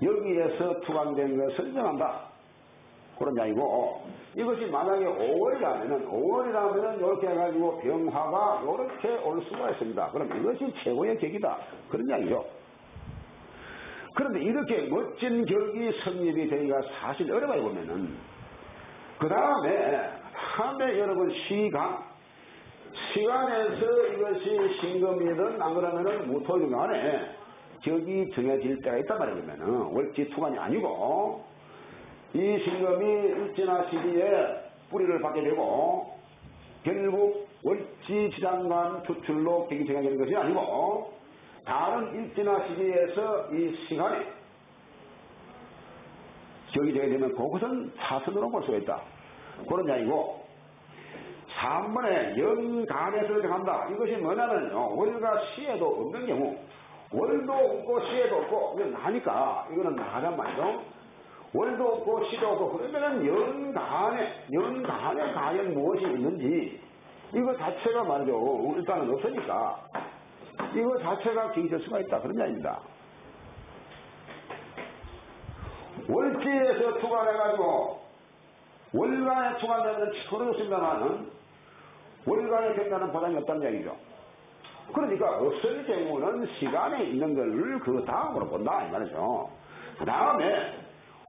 여기에서 투강된 것을 정한다. 그런 이야기고 이것이 만약에 5월이라면은 이렇게 해가지고 병화가 이렇게 올 수가 있습니다. 그럼 이것이 최고의 격이다. 그런 이야기죠. 그런데 이렇게 멋진 격이 성립이 되기가 사실 어려워요. 보면은 그 다음에 여러분 시간에서 이것이 신금이든 안 그러면은 무토든 간에 격이 정해질 때가 있단 말이면은 월지 투간이 아니고 이 신금이 일지나 시기에 뿌리를 받게 되고 결국 월지 지장간 투출로 격이 정해지는 것이 아니고 다른 일지나 시기에서 이 시간에 격이 정해지면 그것은 사선으로 볼 수가 있다. 그런 이야기고 3번에 연간에서 정한다. 이것이 뭐냐면요. 월과 시에도 없는 경우 월도 없고 시에도 없고 이건 나니까 이거는 나간 말이죠. 월도 없고 시도 없고 그러면은 연간에 과연 무엇이 있는지 이거 자체가 말이죠. 일단은 없으니까 이거 자체가 기될 수가 있다. 그런 이야기입니다. 월지에서 투간해가지고 월간에 투간되면 서로 좋습니다만은 월간에 된다는 보장이 없다는 이야기죠. 그러니까 없을 경우는 시간에 있는 걸 그 다음으로 본다 이 말이죠. 그 다음에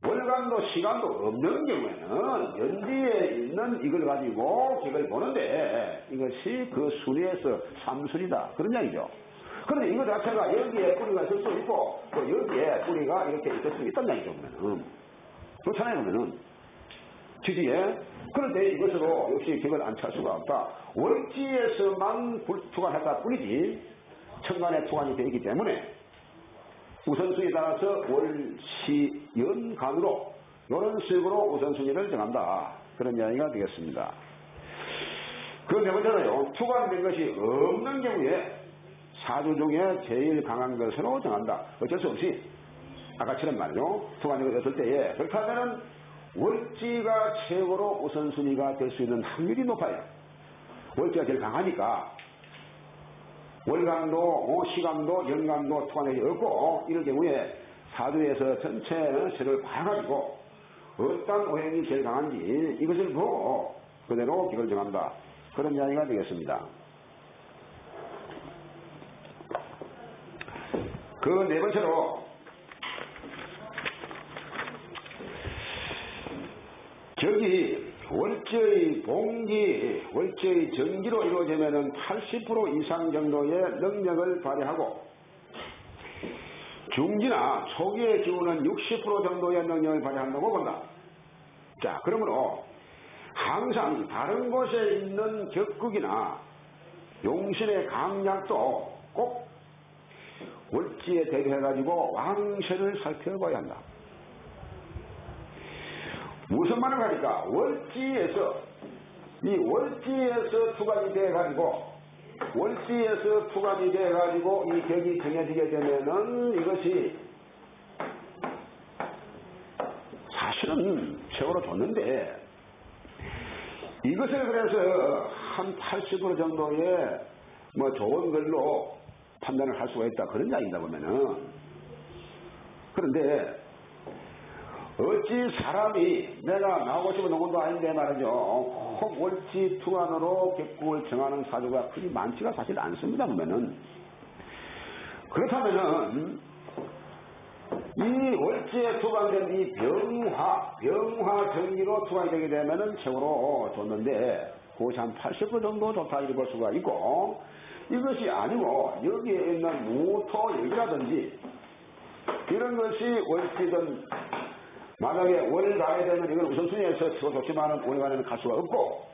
월간도 시간도 없는 경우에는 연지에 있는 이걸 가지고 이걸 보는데 이것이 그 순위에서 3순위다 그런 이야기죠. 그런데 이거 자체가 여기에 뿌리가 있을 수 있고 또 여기에 뿌리가 이렇게 있을 수 있다는 이야기죠. 보면은 그렇잖아요. 보면은 지지에 그럴 때 이것으로 역시 격을 안 찰 수가 없다. 월지에서만 투간했다 뿐이지 천간에 투간이 되어 있기 때문에 우선순위에 따라서 월시 연간으로 이런 식으로 우선순위를 정한다. 그런 이야기가 되겠습니다. 그 네 번째로요. 투간된 것이 없는 경우에 사주 중에 제일 강한 것으로 정한다. 어쩔 수 없이 아까처럼 말이죠. 투관이 됐을 때에 그렇다면 월지가 최고로 우선순위가 될 수 있는 확률이 높아요. 월지가 제일 강하니까 월간도, 시간도, 연간도 투관이 없고 이럴 경우에 사주에서 전체 세를 봐가지고 어떤 오행이 제일 강한지 이것을 보고 그대로 격을 정한다. 그런 이야기가 되겠습니다. 그 네 번째로 격이 월지의 봉기, 월지의 정기로 이루어지면 80% 이상 정도의 능력을 발휘하고 중기나 초기의 기운은 60% 정도의 능력을 발휘한다고 본다. 자, 그러므로 항상 다른 곳에 있는 격국이나 용신의 강약도 꼭 월지에 대비해가지고 왕세를 살펴봐야 한다. 무슨 말을 하니까 월지에서 투관이 돼가지고 월지에서 투관이 돼가지고 이 격이 정해지게 되면은 이것이 사실은 최고로 좋는데 이것을 그래서 한 80% 정도의 뭐 좋은 걸로 판단을 할 수가 있다. 그런 이야기다 보면은. 그런데 어찌 사람이 내가 나오고 싶은 농원도 아닌데 말이죠. 혹 월지 투관으로 격국을 정하는 사주가 그리 많지가 사실 않습니다. 보면은. 그렇다면은 이 월지에 투관된 이 병화 정기로 투관이 되게 되면은 최고로 좋는데 그것이 한 80% 정도 좋다 이렇게 볼 수가 있고 이것이 아니고 여기에 있는 무토역이라든지 이런 것이 월지든 만약에 월 가야 되면 이걸 우선순위에서 치고 좋지만은 월간에는 갈 수가 없고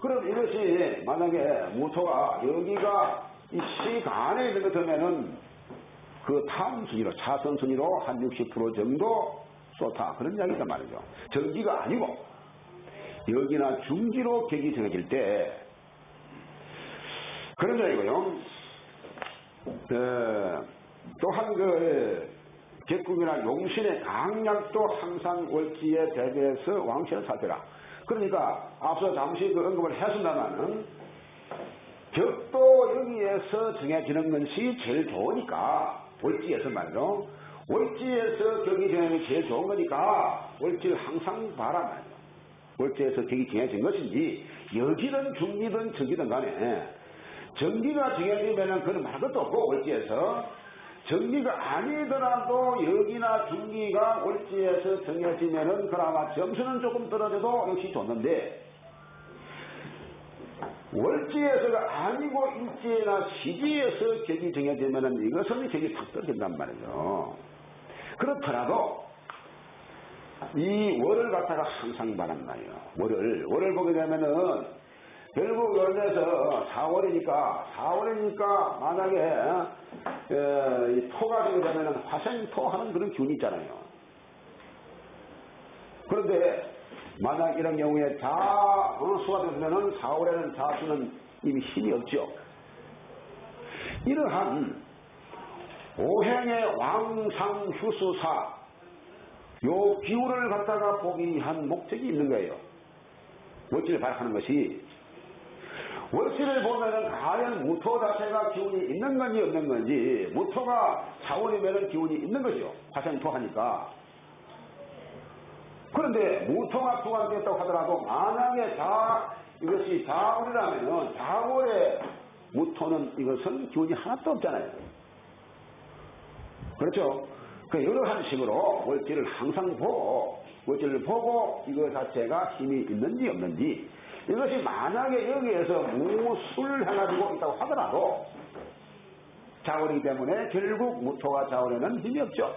그럼 이것이 만약에 무토가 여기가 이 시간에 있는 것 같으면은 그 다음 순위로 차선 순위로 한 60% 정도 좋다 그런 이야기단 말이죠. 정기가 아니고 여기나 중기로 격이 정해질 때 그런 이야기고요. 또한 그 격국이나 용신의 강약도 항상 월지에 대비해서 왕세를 살펴라. 그러니까 앞서 잠시 그 언급을 했습니다마는 격도 여기에서 정해지는 것이 제일 좋으니까 월지에서 말이죠. 월지에서 격이 정해지는 제일 좋은 거니까 월지를 항상 봐라 말이죠. 월지에서 격이 정해진 것인지 여기든 중기든 정기든 간에 정기가 정해지면 그건 말 것도 없고 월지에서 정기가 아니더라도 여기나 중기가 월지에서 정해지면은 그나마 점수는 조금 떨어져도 역시 좋는데 월지에서가 아니고 일지나 시지에서 격이 정해지면은 이것은 격이 탁 떨어진단 말이죠. 그렇더라도 이 월을 갖다가 항상 바란 말이에요. 월을 보게 되면은 결국 연에서 4월이니까 만약에 이 토가 되게 되면 화생토 하는 그런 기운이 있잖아요. 그런데 만약 이런 경우에 수가 되면 4월에는 자수는 이미 힘이 없죠. 이러한 오행의 왕상 휴수사 요 기운을 갖다가 보기 위한 목적이 있는 거예요. 월지를 발악하는 것이 월지를 보면은 과연 무토 자체가 기운이 있는 건지 없는 건지 무토가 자원이면은 기운이 있는 거죠. 화생토하니까. 그런데 무토가 투관됐다고 하더라도 만약에 이것이 자월이라면은 자월의 무토는 이것은 기운이 하나도 없잖아요. 그렇죠? 그 여러한 식으로 월지를 항상 보고 월지를 보고 이거 자체가 힘이 있는지 없는지 이것이 만약에 여기에서 무술 해가지고 있다고 하더라도 자월이기 때문에 결국 무토가 자월에는 힘이 없죠.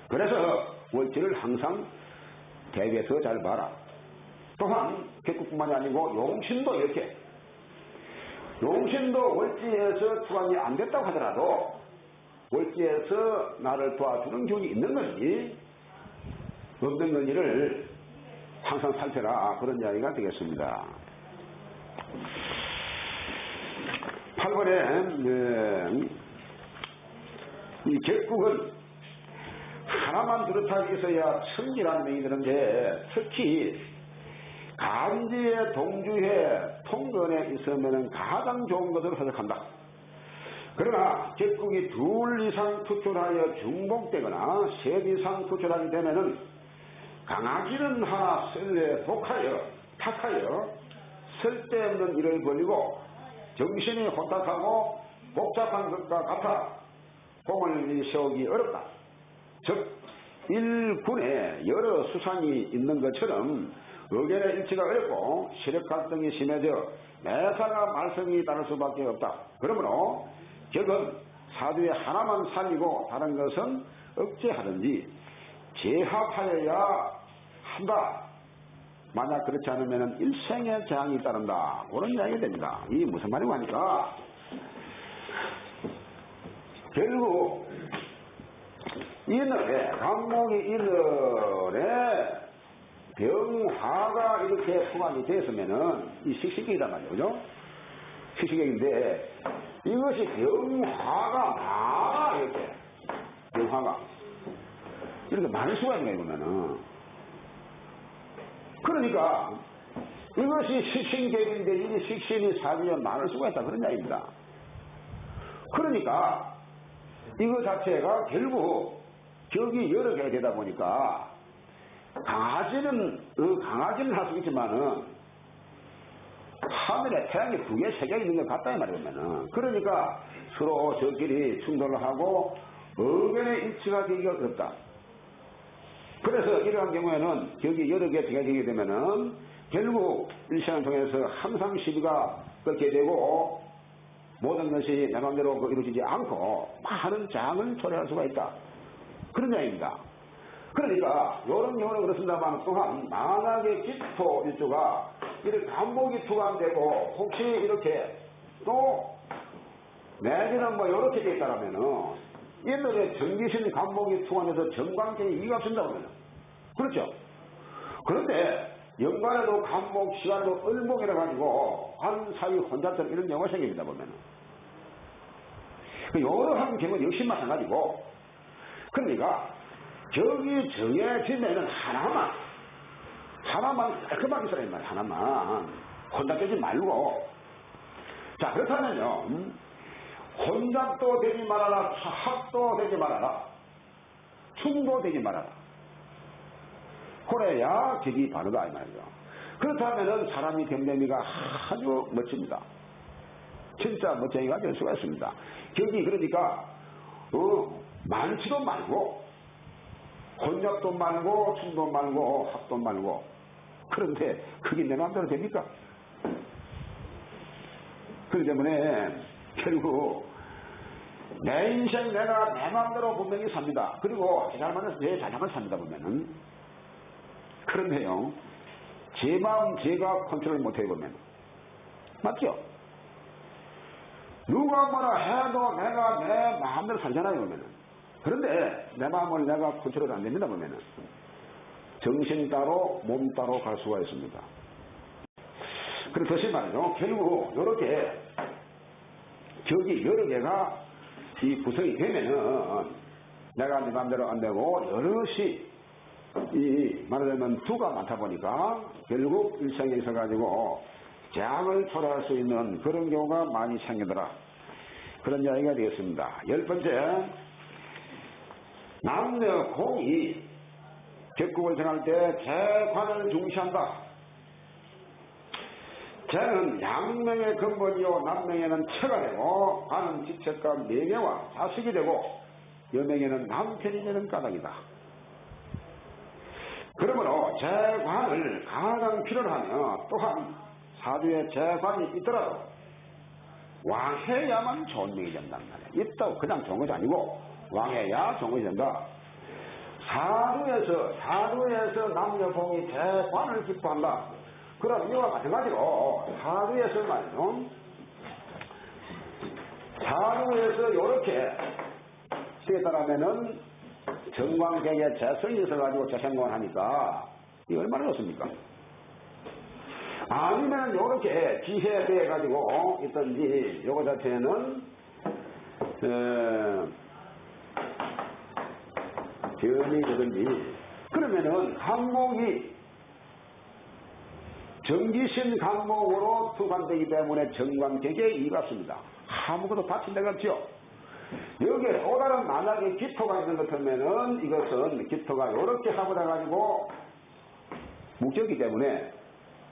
그래서 월지를 항상 대비해서 잘 봐라. 또한 격국뿐만이 아니고 용신도 이렇게 용신도 월지에서 투관이 안 됐다고 하더라도 월지에서 나를 도와주는 기운이 있는 건지 없는 건지를 항상 살펴라. 그런 이야기가 되겠습니다. 8번에 이 객국은 하나만 그렇다고 있어야 천지라는 명이 드는데 특히 간지의 동주의 통근에 있으면 가장 좋은 것으로 해석한다. 그러나 객국이 둘 이상 투출하여 중복되거나 셋 이상 투출하게 되면은 강아지는 하나 설레 독하여 탁하여 쓸데없는 일을 벌이고 정신이 혼탁하고 복잡한 것과 같아 공을 세우기 어렵다. 즉 일군에 여러 수상이 있는 것처럼 의견의 일치가 어렵고 시력 갈등이 심해져 매사가 말썽이 다를 수밖에 없다. 그러므로 격은 사주에 하나만 살리고 다른 것은 억제하든지 제합하여야 한다. 만약 그렇지 않으면 일생의 재앙이 따른다. 그런 이야기가 됩니다. 이게 무슨 말이고 하니까 결국 이늘에 간목이 이늘에 병화가 이렇게 포함이 됐으면은 이 식신격이란 말이에요. 그죠? 식신격인데 이것이 병화가 많아. 이렇게 병화가 이렇게 많을 수가 있는 거예요. 보면은 그러니까 이것이 식신격인데 이 식신이 사주에 많을 수가 있다. 그런 이야기입니다. 그러니까 이거 자체가 결국 격이 여러 개가 되다 보니까 강아지는 할 수 있지만은 하늘에 태양이 두 개, 세 개 있는 것 같다 이 말이면은 그러니까 서로 저끼리 충돌을 하고 의견의 일치가 되기가 어렵다. 그래서 이러한 경우에는 격이 여러 개 되게 되면은 결국 일생을 통해서 항상 시비가 꺾게 되고 모든 것이 내 마음대로 이루어지지 않고 많은 장을 초래할 수가 있다. 그런 이야기입니다. 그러니까 이런 경우는 그렇습니다만 또한 만약에 기토 일주가 이렇게 간목이 투간되고 혹시 이렇게 또 내지는 뭐 이렇게 돼 있다라면은 이들의 정기신 간목이 투간해서 정관계에 이익이 없습니다. 그러면 그렇죠. 그런데 연간에도 간목 시간도 을목이라 가지고 한 사위 혼자처럼 이런 경우가 생깁니다. 보면은 여러 한 경우 역시 마찬가지고 그러니까 격이 정해지면은 하나만 깔끔하게 써야 말이야. 하나만 혼잡되지 말고 자 그렇다면요 혼잡도 되지 말아라 합도 되지 말아라 충도 되지 말아라 그래야 격이 바르다 이 말이죠. 그렇다면은 사람이 됨됨이가 아주 멋집니다. 진짜 멋쟁이가 될 수가 있습니다. 격이 그러니까 많지도 말고 혼잡도 말고 충도 말고 합도 말고 그런데 그게 내 마음대로 됩니까? 그렇기 때문에 결국 내 인생 내가 내 마음대로 분명히 삽니다. 그리고 제 잘못해서 제 자장을 삽니다 보면은 그런데요 제 마음 제가 컨트롤 못해 보면 맞죠? 누가 뭐라 해도 내가 내 마음대로 살잖아요 보면은 그런데 내 마음을 내가 컨트롤 안 됩니다 보면은 정신 따로 몸 따로 갈 수가 있습니다. 그렇듯이 말이죠. 결국 이렇게 격이 여러 개가 이 구성이 되면은 내가 내 마음대로 안 되고 여럿이 이 말하자면 두가 많다 보니까 결국 일생에 있어 가지고 재앙을 초래할 수 있는 그런 경우가 많이 생기더라. 그런 이야기가 되겠습니다. 10번째 남녀 공이 격국을 정할 때 재관을 중시한다. 재는 양명의 근본이요 남명에는 처가 되고 관은 지책과 매매와 자식이 되고 여명에는 남편이 되는 까닭이다. 그러므로 재관을 가장 필요로 하며 또한 사주에 재관이 있더라도 왕해야만 좋은 명이 된다는 말이에요. 있다고 그냥 좋은 것이 아니고 왕해야 좋은 것이 된다. 사주에서 남녀공이 재관을 기뻐한다. 그럼 이와 마찬가지로 사주에서 말이죠. 사주에서 이렇게 쓰겠다라면은 정관계에 재성이 있어가지고 재생관을 하니까 이게 얼마나 좋습니까? 아니면 요렇게 지혜돼 가지고 있든지 요거 자체는 변이 되든지 그러면은 간목이 정기신 간목으로 투관되기 때문에 정관객에 이같습니다. 아무것도 다친 데가 없죠. 여기에 또 다른 만약에 기토가 있는 것 같으면은 이것은 기토가 이렇게 하고 나가지고 묵혔기 때문에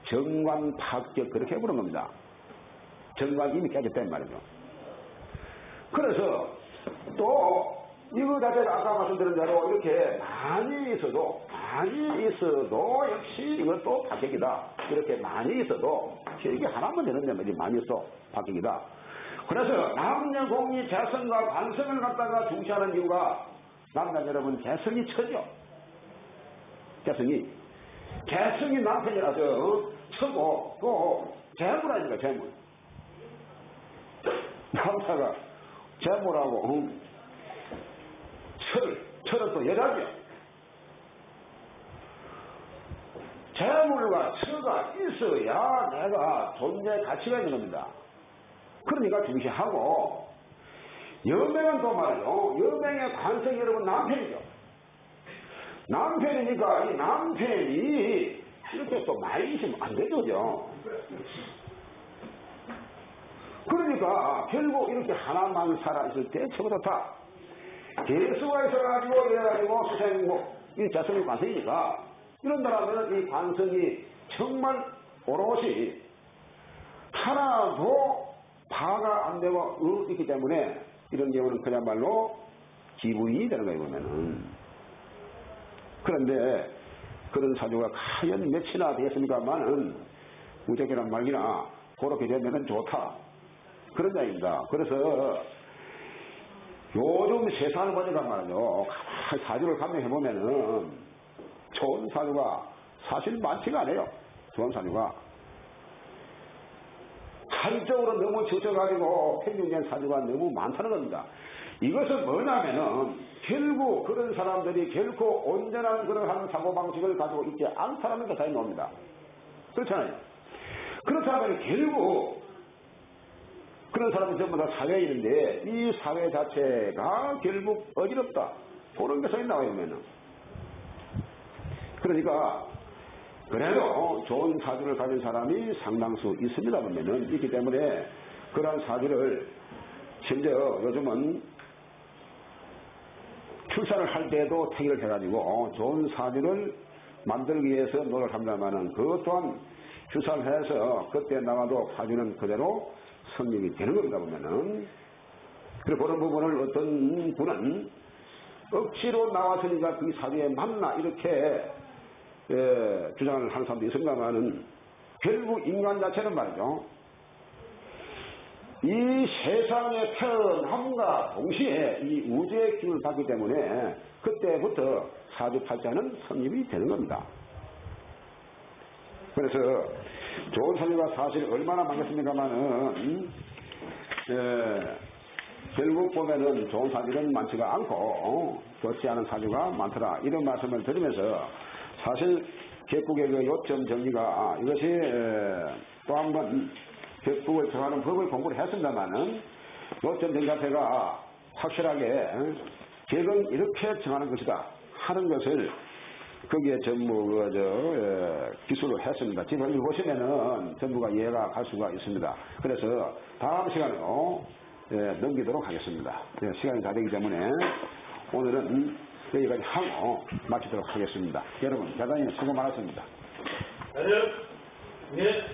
정관 파격 그렇게 해보는 겁니다. 정관 이미 깨졌단 말이죠. 그래서 또 이거 자체가 아까 말씀드린 대로 이렇게 많이 있어도 역시 이것도 파격이다. 이렇게 많이 있어도 이게 하나만 되는데 많이 있어 파격이다. 그래서 남녀공이 재성과 관성을 갖다가 중시하는 이유가 남자 여러분 재성이 처죠. 재성이 남편이라서 처고 또 재물 아닙니까 재물. 남자가 재물하고 철은 또 여자죠. 재물과 처가 있어야 내가 존재 가치가 있는 겁니다. 그러니까 중시하고 여명은 또 말이죠. 여명의 관성이 여러분 남편이죠. 남편이니까 이 남편이 이렇게 또 많이 있으면 안 되죠. 그러니까 결국 이렇게 하나만 살아있을 때 최고 좋다. 개수가 있어가지고 이래가지고 수생목 이 자성이 관성이니까 이런다면 이 관성이 정말 오롯이 하나도 파가 안 되고 있기 때문에 이런 경우는 그야말로 기부인이 되는 거예요 보면은. 그런데 그런 사주가 과연 몇이나 되겠습니까만은 무적이란 말이나 그렇게 되면은 좋다 그런 이야기입니다. 그래서 요즘 세상을 보니까 말이죠. 가만히 사주를 감명해보면은 좋은 사주가 사실 많지가 않아요. 좋은 사주가. 한쪽으로 너무 젖어가지고 평균된 사주가 너무 많다는 겁니다. 이것은 뭐냐면은 결국 그런 사람들이 결코 온전한 그런 사고방식을 가지고 있지 않다는 것이 나옵니다. 그렇잖아요. 그렇다면 결국 그런 사람이 전부 다 사회인인데 이 사회 자체가 결국 어지럽다. 그런 것이 나와요. 보면은. 그러니까 그래도 좋은 사주를 가진 사람이 상당수 있습니다. 보면은 있기 때문에 그러한 사주를 심지어 요즘은 출산을 할 때도 택일을 해가지고 좋은 사주를 만들기 위해서 노력합니다만은 그것 또한 출산을 해서 그때 나와도 사주는 그대로 성립이 되는 겁니다. 보면은. 그리고 그런 부분을 어떤 분은 억지로 나왔으니까 그 사주에 맞나 이렇게 주장을 하는 사람도 있습니다만은 결국 인간 자체는 말이죠. 이 세상의 태어남과 동시에 이 우주의 기운을 받기 때문에 그때부터 사주팔자는 성립이 되는 겁니다. 그래서 좋은 사주가 사실 얼마나 많겠습니까만은 결국 보면은 좋은 사주는 많지가 않고 좋지 않은 사주가 많더라 이런 말씀을 드리면서 사실 객국의 그 요점 정리가 이것이 또 한 번 객국을 정하는 법을 공부를 했습니다만은 요점 정리 자체가 확실하게 객은 이렇게 정하는 것이다 하는 것을 거기에 전부 기술을 했습니다. 지금 여기 보시면은 전부가 이해가 갈 수가 있습니다. 그래서 다음 시간으로 넘기도록 하겠습니다. 시간이 다 되기 때문에 오늘은 여기까지 하고 마치도록 하겠습니다. 여러분 대단히 수고 많았습니다. 네.